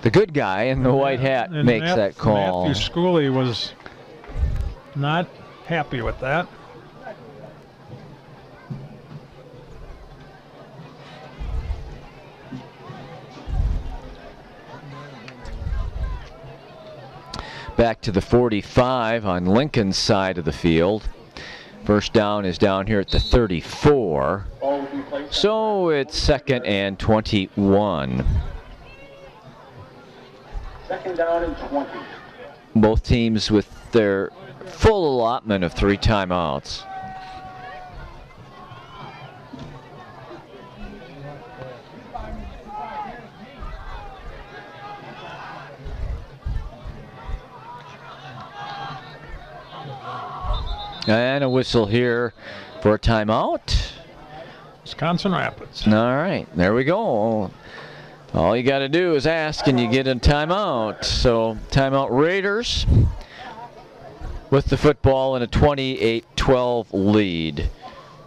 the good guy in the white hat, and makes that call. Matthew Schooley was not happy with that. Back to the 45 on Lincoln's side of the field. First down is down here at the 34. So it's 2nd and 21. 2nd down and 20. Both teams with their full allotment of 3 timeouts. And a whistle here for a timeout. Wisconsin Rapids. All right, there we go. All you got to do is ask and you get a timeout. So timeout Raiders with the football in a 28-12 lead.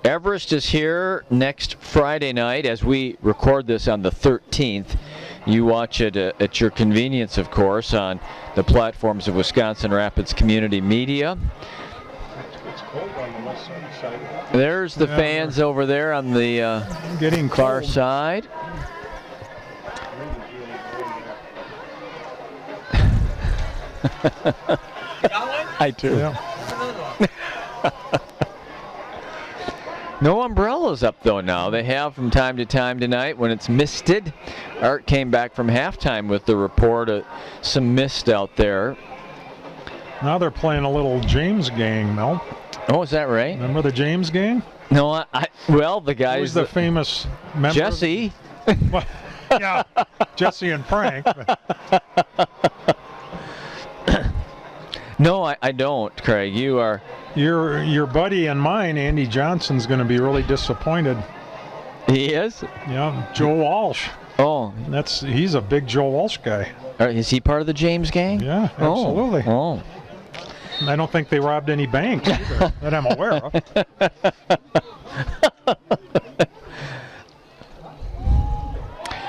Everest is here next Friday night as we record this on the 13th. You watch it at your convenience, of course, on the platforms of Wisconsin Rapids Community Media. It's cold on the west side. There's the fans over there on the Getting far cold. side. I do. Yeah. No umbrellas up though now. They have from time to time tonight when it's misted. Art came back from halftime with the report of some mist out there. Now they're playing a little James gang, Mel. Oh, is that right? Remember the James gang? No, well, the guys. Who's the famous member? Jesse. Well, yeah, Jesse and Frank. No, I don't, Craig. You are. Your buddy and mine, Andy Johnson's going to be really disappointed. He is? Yeah, Joe Walsh. Oh. He's a big Joe Walsh guy. Is he part of the James gang? Yeah, absolutely. Oh. I don't think they robbed any banks either, that I'm aware of.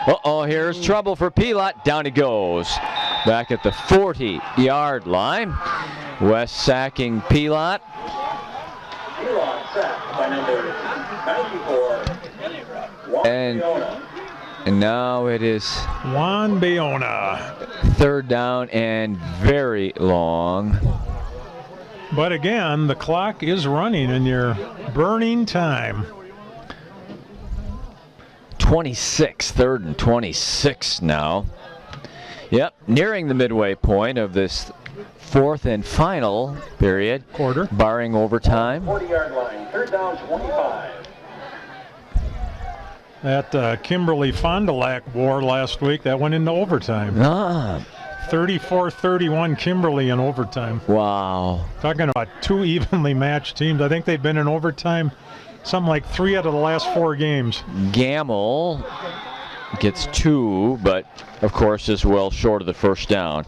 Uh-oh, here's trouble for Pilat. Down he goes. Back at the 40-yard line. West sacking Pilat. Pilat sacked by number 94. And now it is Juan Bayona. third down and very long. But again, the clock is running and you're burning time. 26, third and 26 now. Yep, nearing the midway point of this fourth and final period. Quarter. Barring overtime. 40-yard line, third down, 25. That Kimberly Fond du Lac war last week, that went into overtime. 34-31 Kimberly in overtime. Wow. Talking about two evenly matched teams. I think they've been in overtime something like 3 out of the last 4 games. Gamble gets 2, but of course is well short of the first down.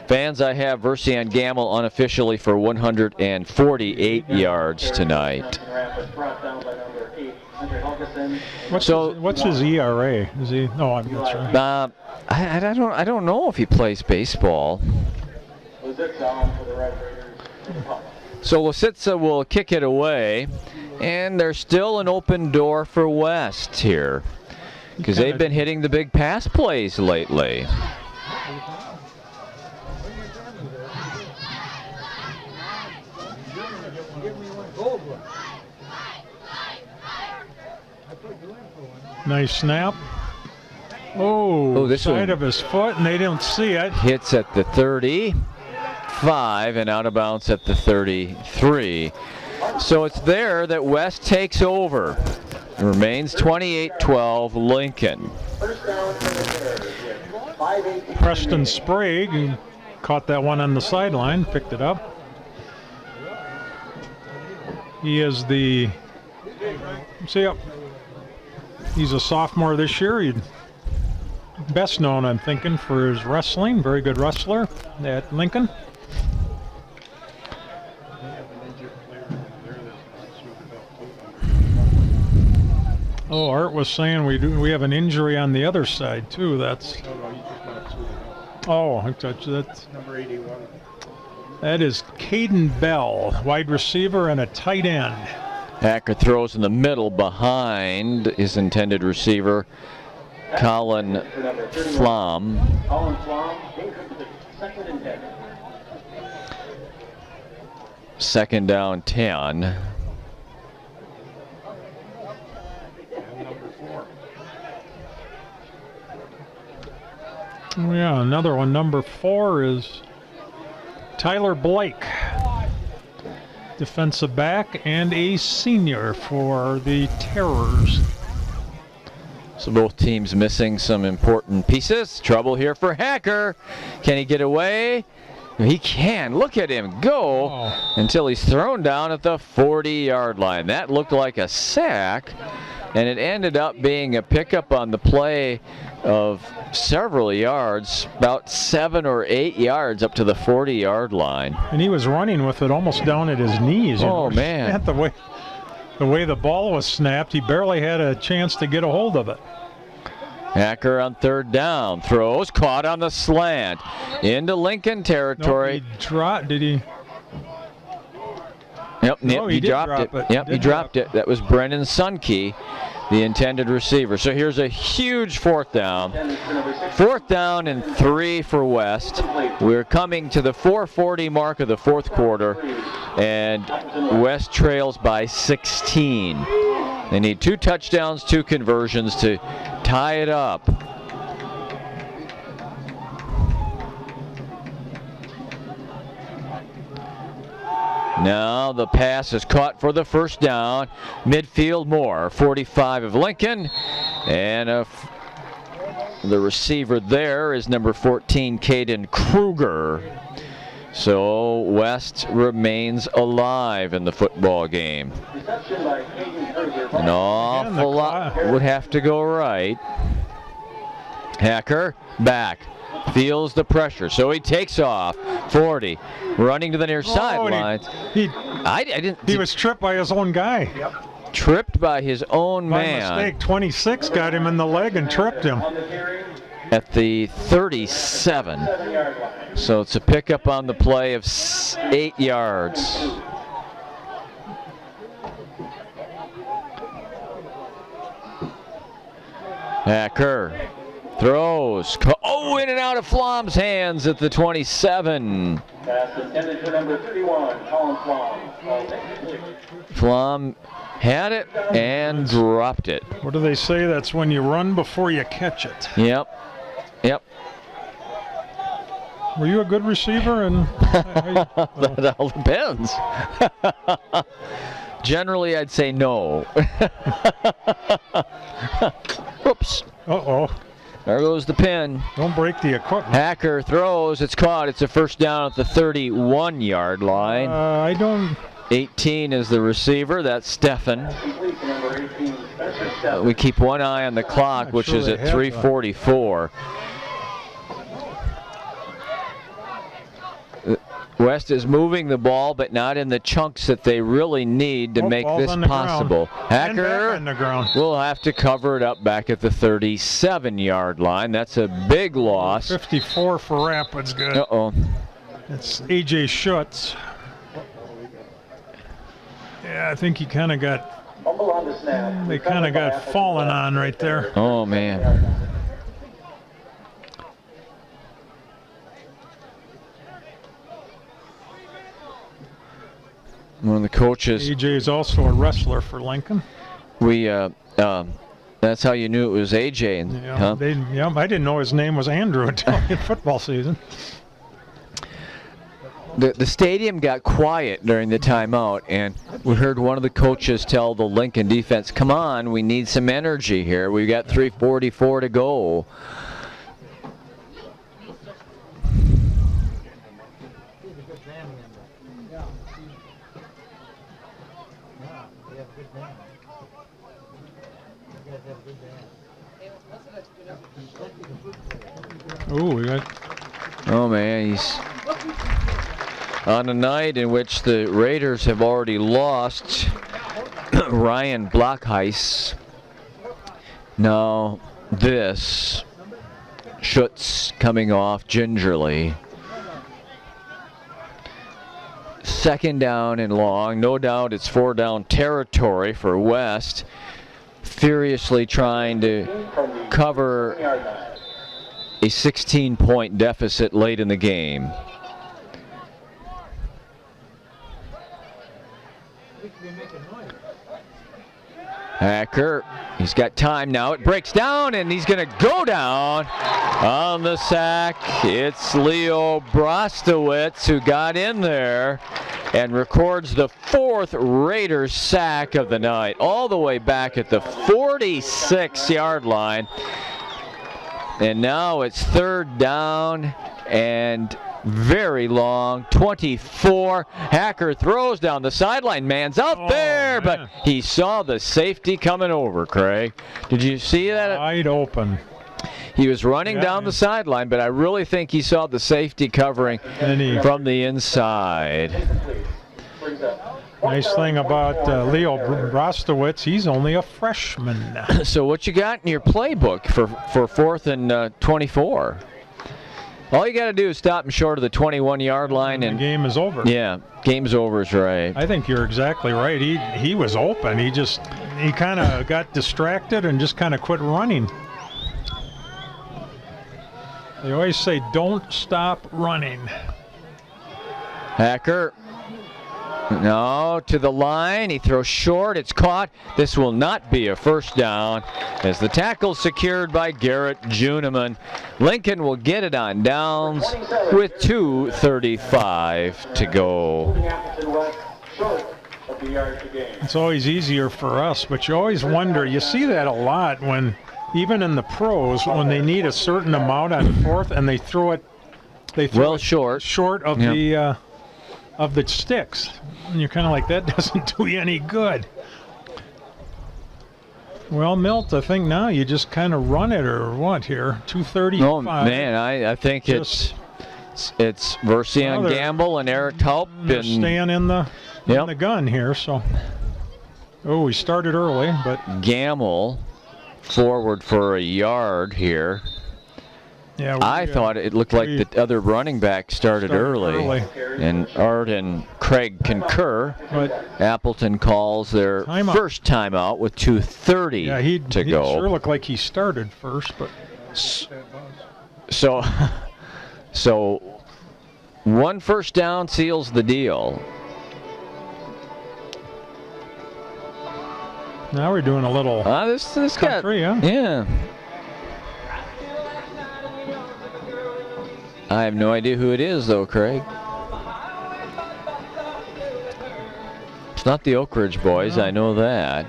Fans, I have Versi on Gamble unofficially for 148 yards tonight. What's his ERA? Is he? Oh, that's right. I don't know if he plays baseball. So Lisitsa will kick it away, and there's still an open door for West here because they've been hitting the big pass plays lately. Nice snap. Oh, this side one of his foot, and they didn't see it. hits at the 35 and out of bounds at the 33. So it's there that West takes over. It remains 28-12 Lincoln. Preston Sprague caught that one on the sideline, picked it up. He is the, he's a sophomore this year. He's best known, I'm thinking, for his wrestling. Very good wrestler at Lincoln. Oh, Art was saying we have an injury on the other side too. That's that's Number 81. that is Caden Bell, wide receiver and a tight end. Hacker throws in the middle behind his intended receiver, Colin Flom. Colin Flom, second and 10. Second down 10. And number 4. Oh yeah, another one. Number 4 is Tyler Blake, defensive back and a senior for the Terrors. So both teams missing some important pieces. Trouble here for Hacker. Can he get away? He can. Look at him go until he's thrown down at the 40-yard line. That looked like a sack. And it ended up being a pickup on the play of several yards, about 7 or 8 yards up to the 40-yard line. And he was running with it almost down at his knees. Oh, man. The way the ball was snapped, he barely had a chance to get a hold of it. Hacker on 3rd down, throws, caught on the slant, into Lincoln territory. No, he dropped, did he? Yep, No, he did dropped drop it. it. Yep, he Did dropped drop it. That was Brennan Sunkey, the intended receiver. So here's a huge 4th down. 4th down and 3 for West. We're coming to the 4:40 mark of the 4th quarter, and West trails by 16. They need 2 touchdowns, 2 conversions to tie it up. Now the pass is caught for the 1st down. Midfield Moore, 45 of Lincoln. And the receiver there is number 14, Caden Kruger. So West remains alive in the football game. An awful lot would have to go right. Hacker back. Feels the pressure, so he takes off. 40, running to the near sideline. He was tripped by his own guy. Tripped by his own man. By mistake, 26 got him in the leg and tripped him. At the 37. So it's a pickup on the play of 8 yards. Hacker throws. Oh, in and out of Flom's hands at the 27. Pass intended for number 31, Colin Flom. Flom had it and dropped it. What do they say? That's when you run before you catch it. Yep. Were you a good receiver? And That all depends. Generally, I'd say no. Oops. Uh-oh. There goes the pin. Don't break the equipment. Hacker throws. It's caught. It's a 1st down at the 31-yard line. I don't... 18 is the receiver. That's Stefan. We keep one eye on the clock, which is at 3:44. West is moving the ball, but not in the chunks that they really need to make this possible. Hacker will have to cover it up back at the 37-yard line. That's a big loss. 54 for Rapids, good. Uh-oh. It's A.J. Schutz. Yeah, I think he kind of got... They kind of got fallen on right there. Oh, man. One of the coaches. AJ is also a wrestler for Lincoln. That's how you knew it was AJ. I didn't know his name was Andrew until in football season. The stadium got quiet during the timeout, and we heard one of the coaches tell the Lincoln defense, "Come on, we need some energy here. We've got 3:44 to go." Oh man, he's on a night in which the Raiders have already lost. Ryan Blockheis. Now this Schutz coming off gingerly. 2nd down and long. No doubt it's 4-down territory for West. Furiously trying to cover a 16-point deficit late in the game. Hacker, he's got time now. It breaks down, and he's going to go down on the sack. It's Leo Brostowitz who got in there and records the 4th Raiders sack of the night, all the way back at the 46-yard line. And now it's 3rd down and very long. 24. Hacker throws down the sideline. Man's out there, man. but he saw the safety coming over, Craig. Did you see that? Wide open. He was running down the sideline, but I really think he saw the safety covering from the inside. Nice thing about Leo Brostowitz, he's only a freshman. So what you got in your playbook for 4th and 24? All you got to do is stop him short of the 21-yard line, and the game is over. Yeah, game's over is right. I think you're exactly right. He was open. He kind of got distracted and just kind of quit running. They always say, don't stop running. Hacker. No, to the line. He throws short. It's caught. This will not be a first down as the tackle secured by Garrett Juneman. Lincoln will get it on downs with 2:35 to go. It's always easier for us, but you always wonder. You see that a lot when, even in the pros, when they need a certain amount on 4th and they throw it short of the sticks. And you're kind of like, that doesn't do you any good. Well, Milt, I think now you just kind of run it, or what here? 2:35. Oh man, I think it's Versian Gamble and Eric Taup. They're staying in the gun here. So, we started early, but Gamble forward for a yard here. Yeah, I thought it looked like the other running back started early. And Art and Craig concur. But Appleton calls their first timeout with 2:30 to go. He sure looked like he started first, but so one first down seals the deal. Now we're doing a little this country, yeah. I have no idea who it is, though, Craig. It's not the Oak Ridge Boys, I know that.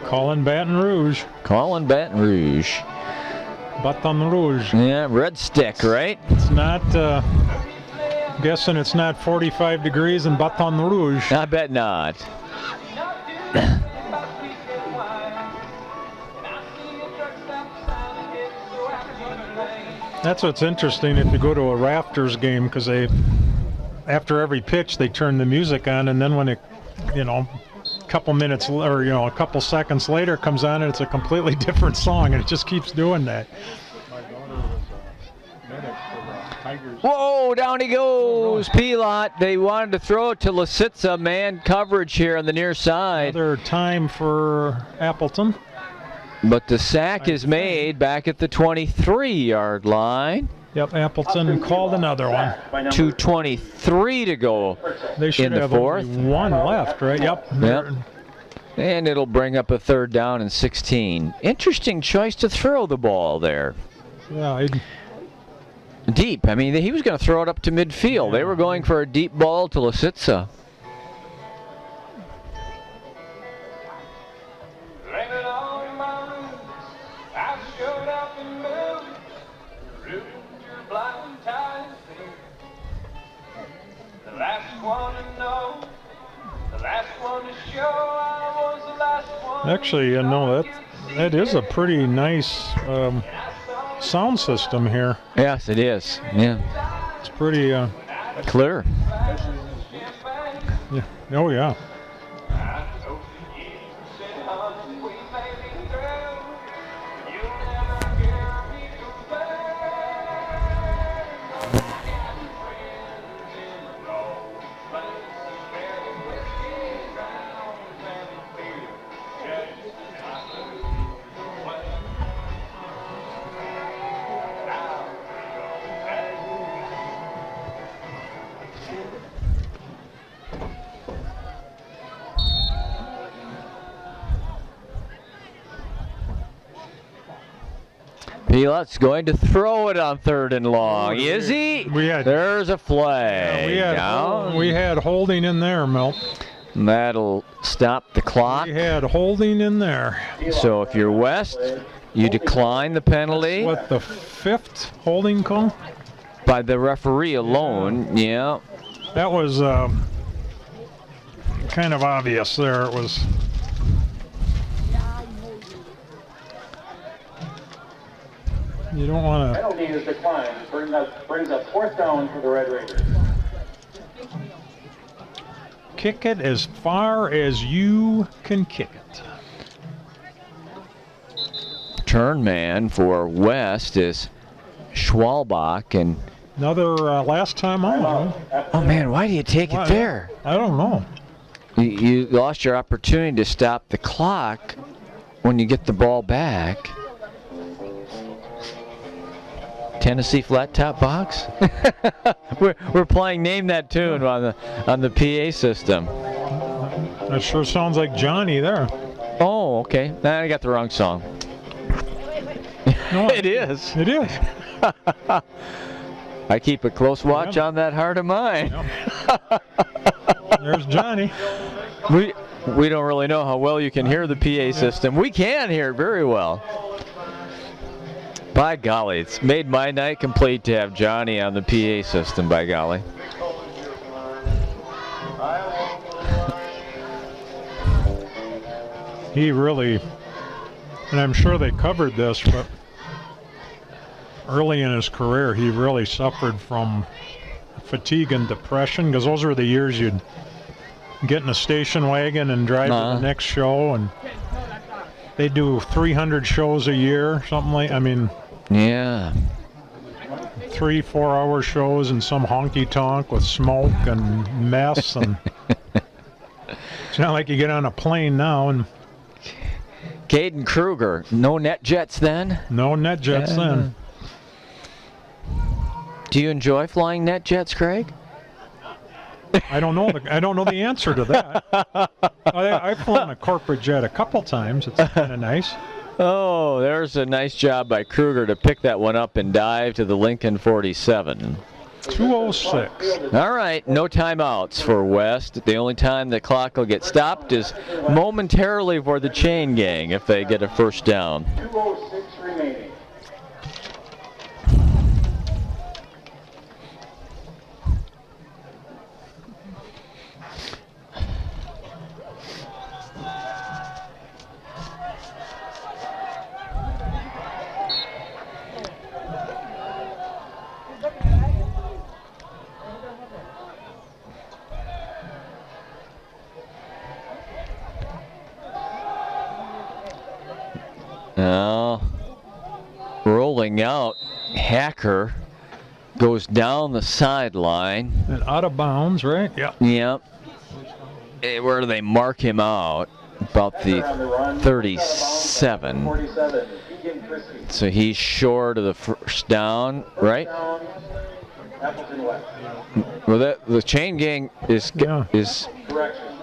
Calling Baton Rouge. Calling Baton Rouge. Baton Rouge. Yeah, red stick, right? It's not, guessing it's not 45 degrees in Baton Rouge. I bet not. That's what's interesting if you go to a Raptors game, because after every pitch they turn the music on, and then when it, a couple minutes or a couple seconds later comes on, and it's a completely different song, and it just keeps doing that. My daughter was a medic for the Tigers. Whoa, down he goes. Pilot. They wanted to throw it to Lisitsa. Man coverage here on the near side. Another time for Appleton. But the sack is made back at the 23-yard line. Yep, Appleton called another one. 2:23 to go They should in the have 4th. only one left, right? Yep. And it'll bring up a 3rd down and 16. Interesting choice to throw the ball there. Yeah. Deep. I mean, he was going to throw it up to midfield. They were going for a deep ball to Lisitsa. Actually, that is a pretty nice sound system here. Yes, it is. Yeah. It's pretty clear. Yeah. Oh, yeah. Pilot's going to throw it on 3rd and long. Is he? There's a flag. We had holding in there, Milt. And that'll stop the clock. He had holding in there. So if you're West, you decline the penalty. What, the 5th holding call? By the referee alone, yeah. That was kind of obvious there. It was. You don't want to. Penalty is declined. Brings up 4th down for the Red Raiders. Kick it as far as you can kick it. Turn man for West is Schwalbach, and Another last time on. oh man, why do you take it there? I don't know. You lost your opportunity to stop the clock when you get the ball back. Tennessee flat top box. we're playing Name That Tune on the PA system. That sure sounds like Johnny there. Oh, okay. I got the wrong song. No, It is. It is. I keep a close watch on that heart of mine. There's Johnny. We don't really know how well you can hear the PA system. We can hear it very well. By golly, it's made my night complete to have Johnny on the PA system, by golly. He really, and I'm sure they covered this, but early in his career, he really suffered from fatigue and depression, because those were the years you'd get in a station wagon and drive to the next show, and they do 300 shows a year, something like, I mean, yeah. 3-4 hour shows in some honky tonk with smoke and mess, and it's not like you get on a plane now and Caden Kruger, no net jets then? no net jets then. Do you enjoy flying net jets, Craig? I don't know the answer to that. I've flown a corporate jet a couple times. It's kind of nice. Oh, there's a nice job by Kruger to pick that one up and dive to the Lincoln 47. 2:06. All right, no timeouts for West. The only time the clock will get stopped is momentarily for the chain gang if they get a first down. 2:06 remaining. Now, rolling out, Hacker goes down the sideline. And out of bounds, right? Yeah. Yep. Where do they mark him out? About the 37. 47. So he's short of the first down, right? Appleton West. Well, the chain gang is Correction.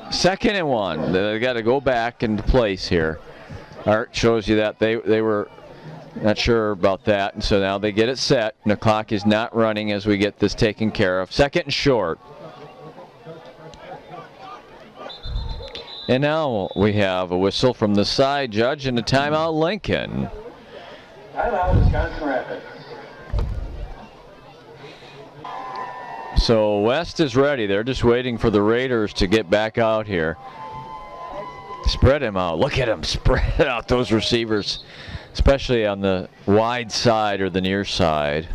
2nd and 1. They got to go back into place here. Art shows you that they were not sure about that, and so now they get it set, and the clock is not running as we get this taken care of. 2nd and short. And now we have a whistle from the side judge and a timeout Lincoln. Timeout Wisconsin Rapids. So West is ready. They're just waiting for the Raiders to get back out here. Spread him out. Look at him spread out those receivers, especially on the wide side or the near side.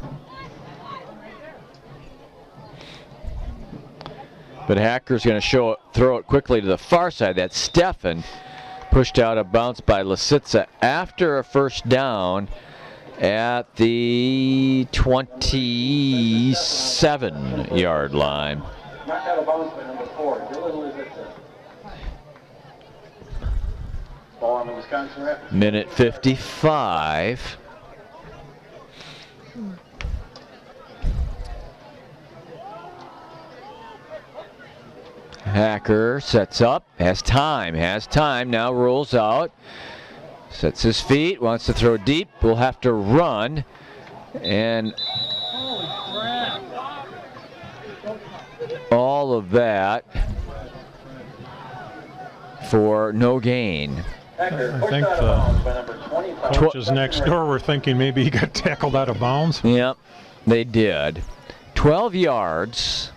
But Hacker's going to throw it quickly to the far side. That's Stefan, pushed out of bounds by Lisitsa after a first down at the 27-yard line. Knocked out of bounds by number 4, Dylan Lisitsa. Ball on the Wisconsin Rapids. Minute 55. Hacker sets up, has time, now rolls out, sets his feet, wants to throw deep, will have to run, and all of that for no gain. I think the coaches next door were thinking maybe he got tackled out of bounds. Yep, they did. 12 yards.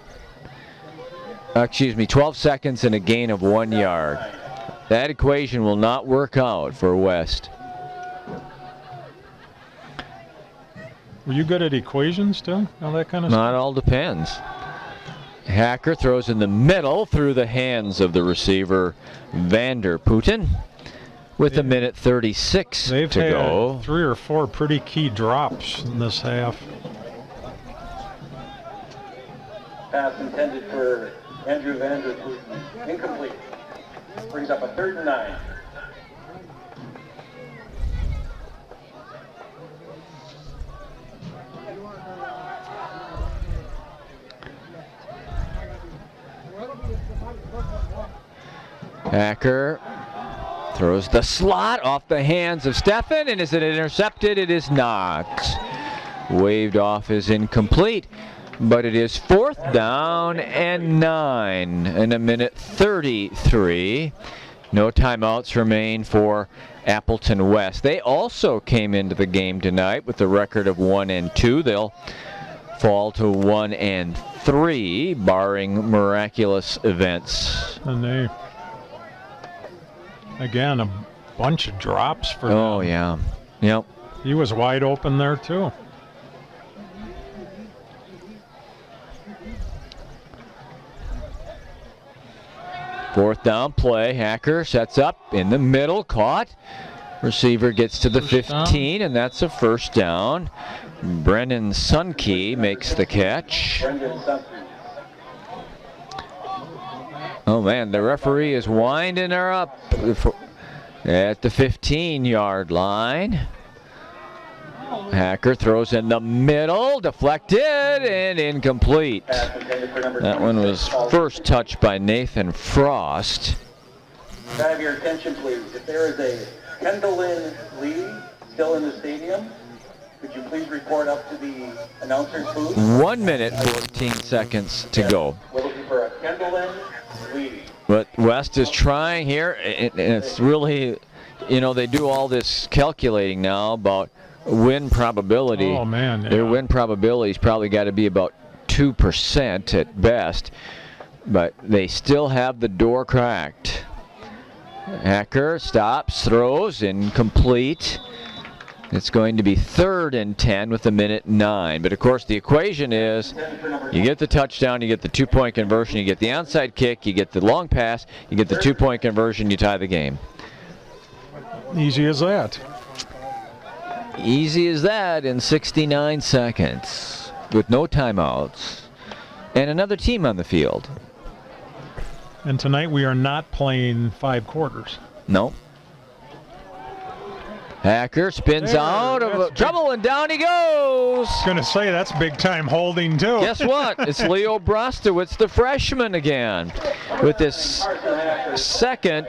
12 seconds and a gain of 1 yard. That equation will not work out for West. Were you good at equations too? All that kind of Not all depends. Hacker throws in the middle through the hands of the receiver, Putin, with a minute 36 to They've go. had 3 or 4 pretty key drops in this half. Pass intended for Andrew Putin. Incomplete. Brings up a 3rd and 9. Hacker throws the slot off the hands of Stefan, and is it intercepted? It is not. Waved off is incomplete, but it is 4th down and 9 in a minute 33. No timeouts remain for Appleton West. They also came into the game tonight with a record of 1-2. They'll fall to 1-3, barring miraculous events. And they, again, a bunch of drops for them. Oh, yeah. Yep. He was wide open there, too. Fourth down play. Hacker sets up in the middle, caught. Receiver gets to the 15, and that's a first down. Brennan Sunkey makes the catch. Oh man, the referee is winding her up at the 15-yard line. Hacker throws in the middle, deflected and incomplete. That one was first touched by Nathan Frost. Can I have your attention, please? If there is a Kendall-Lynn Lee still in the stadium, could you please report up to the announcer's booth? 1 minute, 14 seconds to go. We're looking for a Kendall-Lynn Lee. But West is trying here, and it's really, you know, they do all this calculating now about win probability. Oh, man. Yeah. Their win probability's probably got to be about 2% at best, but they still have the door cracked. Hacker stops, throws, incomplete. It's going to be 3rd and 10 with a minute 9. But of course the equation is you get the touchdown, you get the 2-point conversion, you get the onside kick, you get the long pass, you get the 2-point conversion, you tie the game. Easy as that. Easy as that in 69 seconds with no timeouts and another team on the field. And tonight we are not playing 5 quarters. No. Hacker spins out of trouble and down he goes. I was going to say that's big time holding too. Guess what? It's Leo Brostowitz, the freshman again, with this second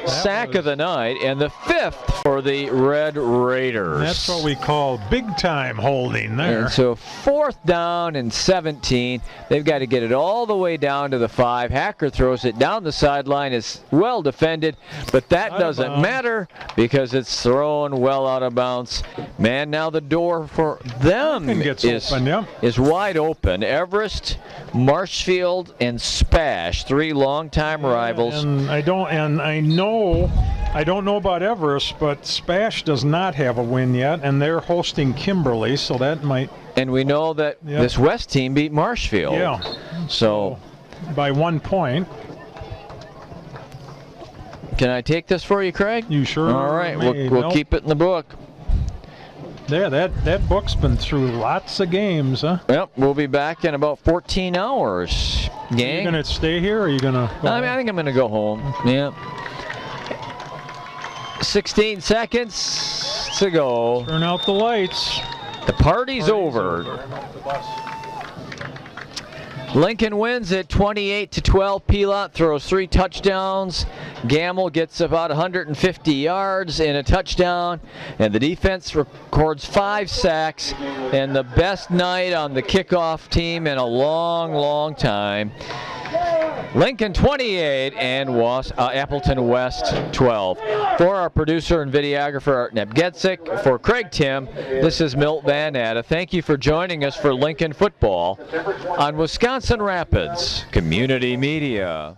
sack of the night and the 5th for the Red Raiders. That's what we call big time holding there. And so 4th down and 17. They've got to get it all the way down to the 5. Hacker throws it down the sideline. It's well defended, but that doesn't matter because it's thrown well out of bounds. Man, now the door for them is wide open. Everest, Marshfield, and Spash, 3 longtime rivals. And I don't know about Everest, but Spash does not have a win yet, and they're hosting Kimberly, so that might. And we know that this West team beat Marshfield. Yeah. So by 1 point. Can I take this for you, Craig? You sure? All right, we'll keep it in the book. Yeah, that book's been through lots of games, huh? Yep, we'll be back in about 14 hours, gang. Are you going to stay here, or are you going to go home? I think I'm going to go home. Okay. Yeah. 16 seconds to go. Turn out the lights. The party's over. Lincoln wins at 28-12. Pilat throws 3 touchdowns. Gamble gets about 150 yards and a touchdown. And the defense records 5 sacks and the best night on the kickoff team in a long, long time. Lincoln 28 and Appleton West 12. For our producer and videographer Art Nebgetzik, for Craig Tim, this is Milt Van Natta. Thank you for joining us for Lincoln football on Wisconsin Rapids Community Media.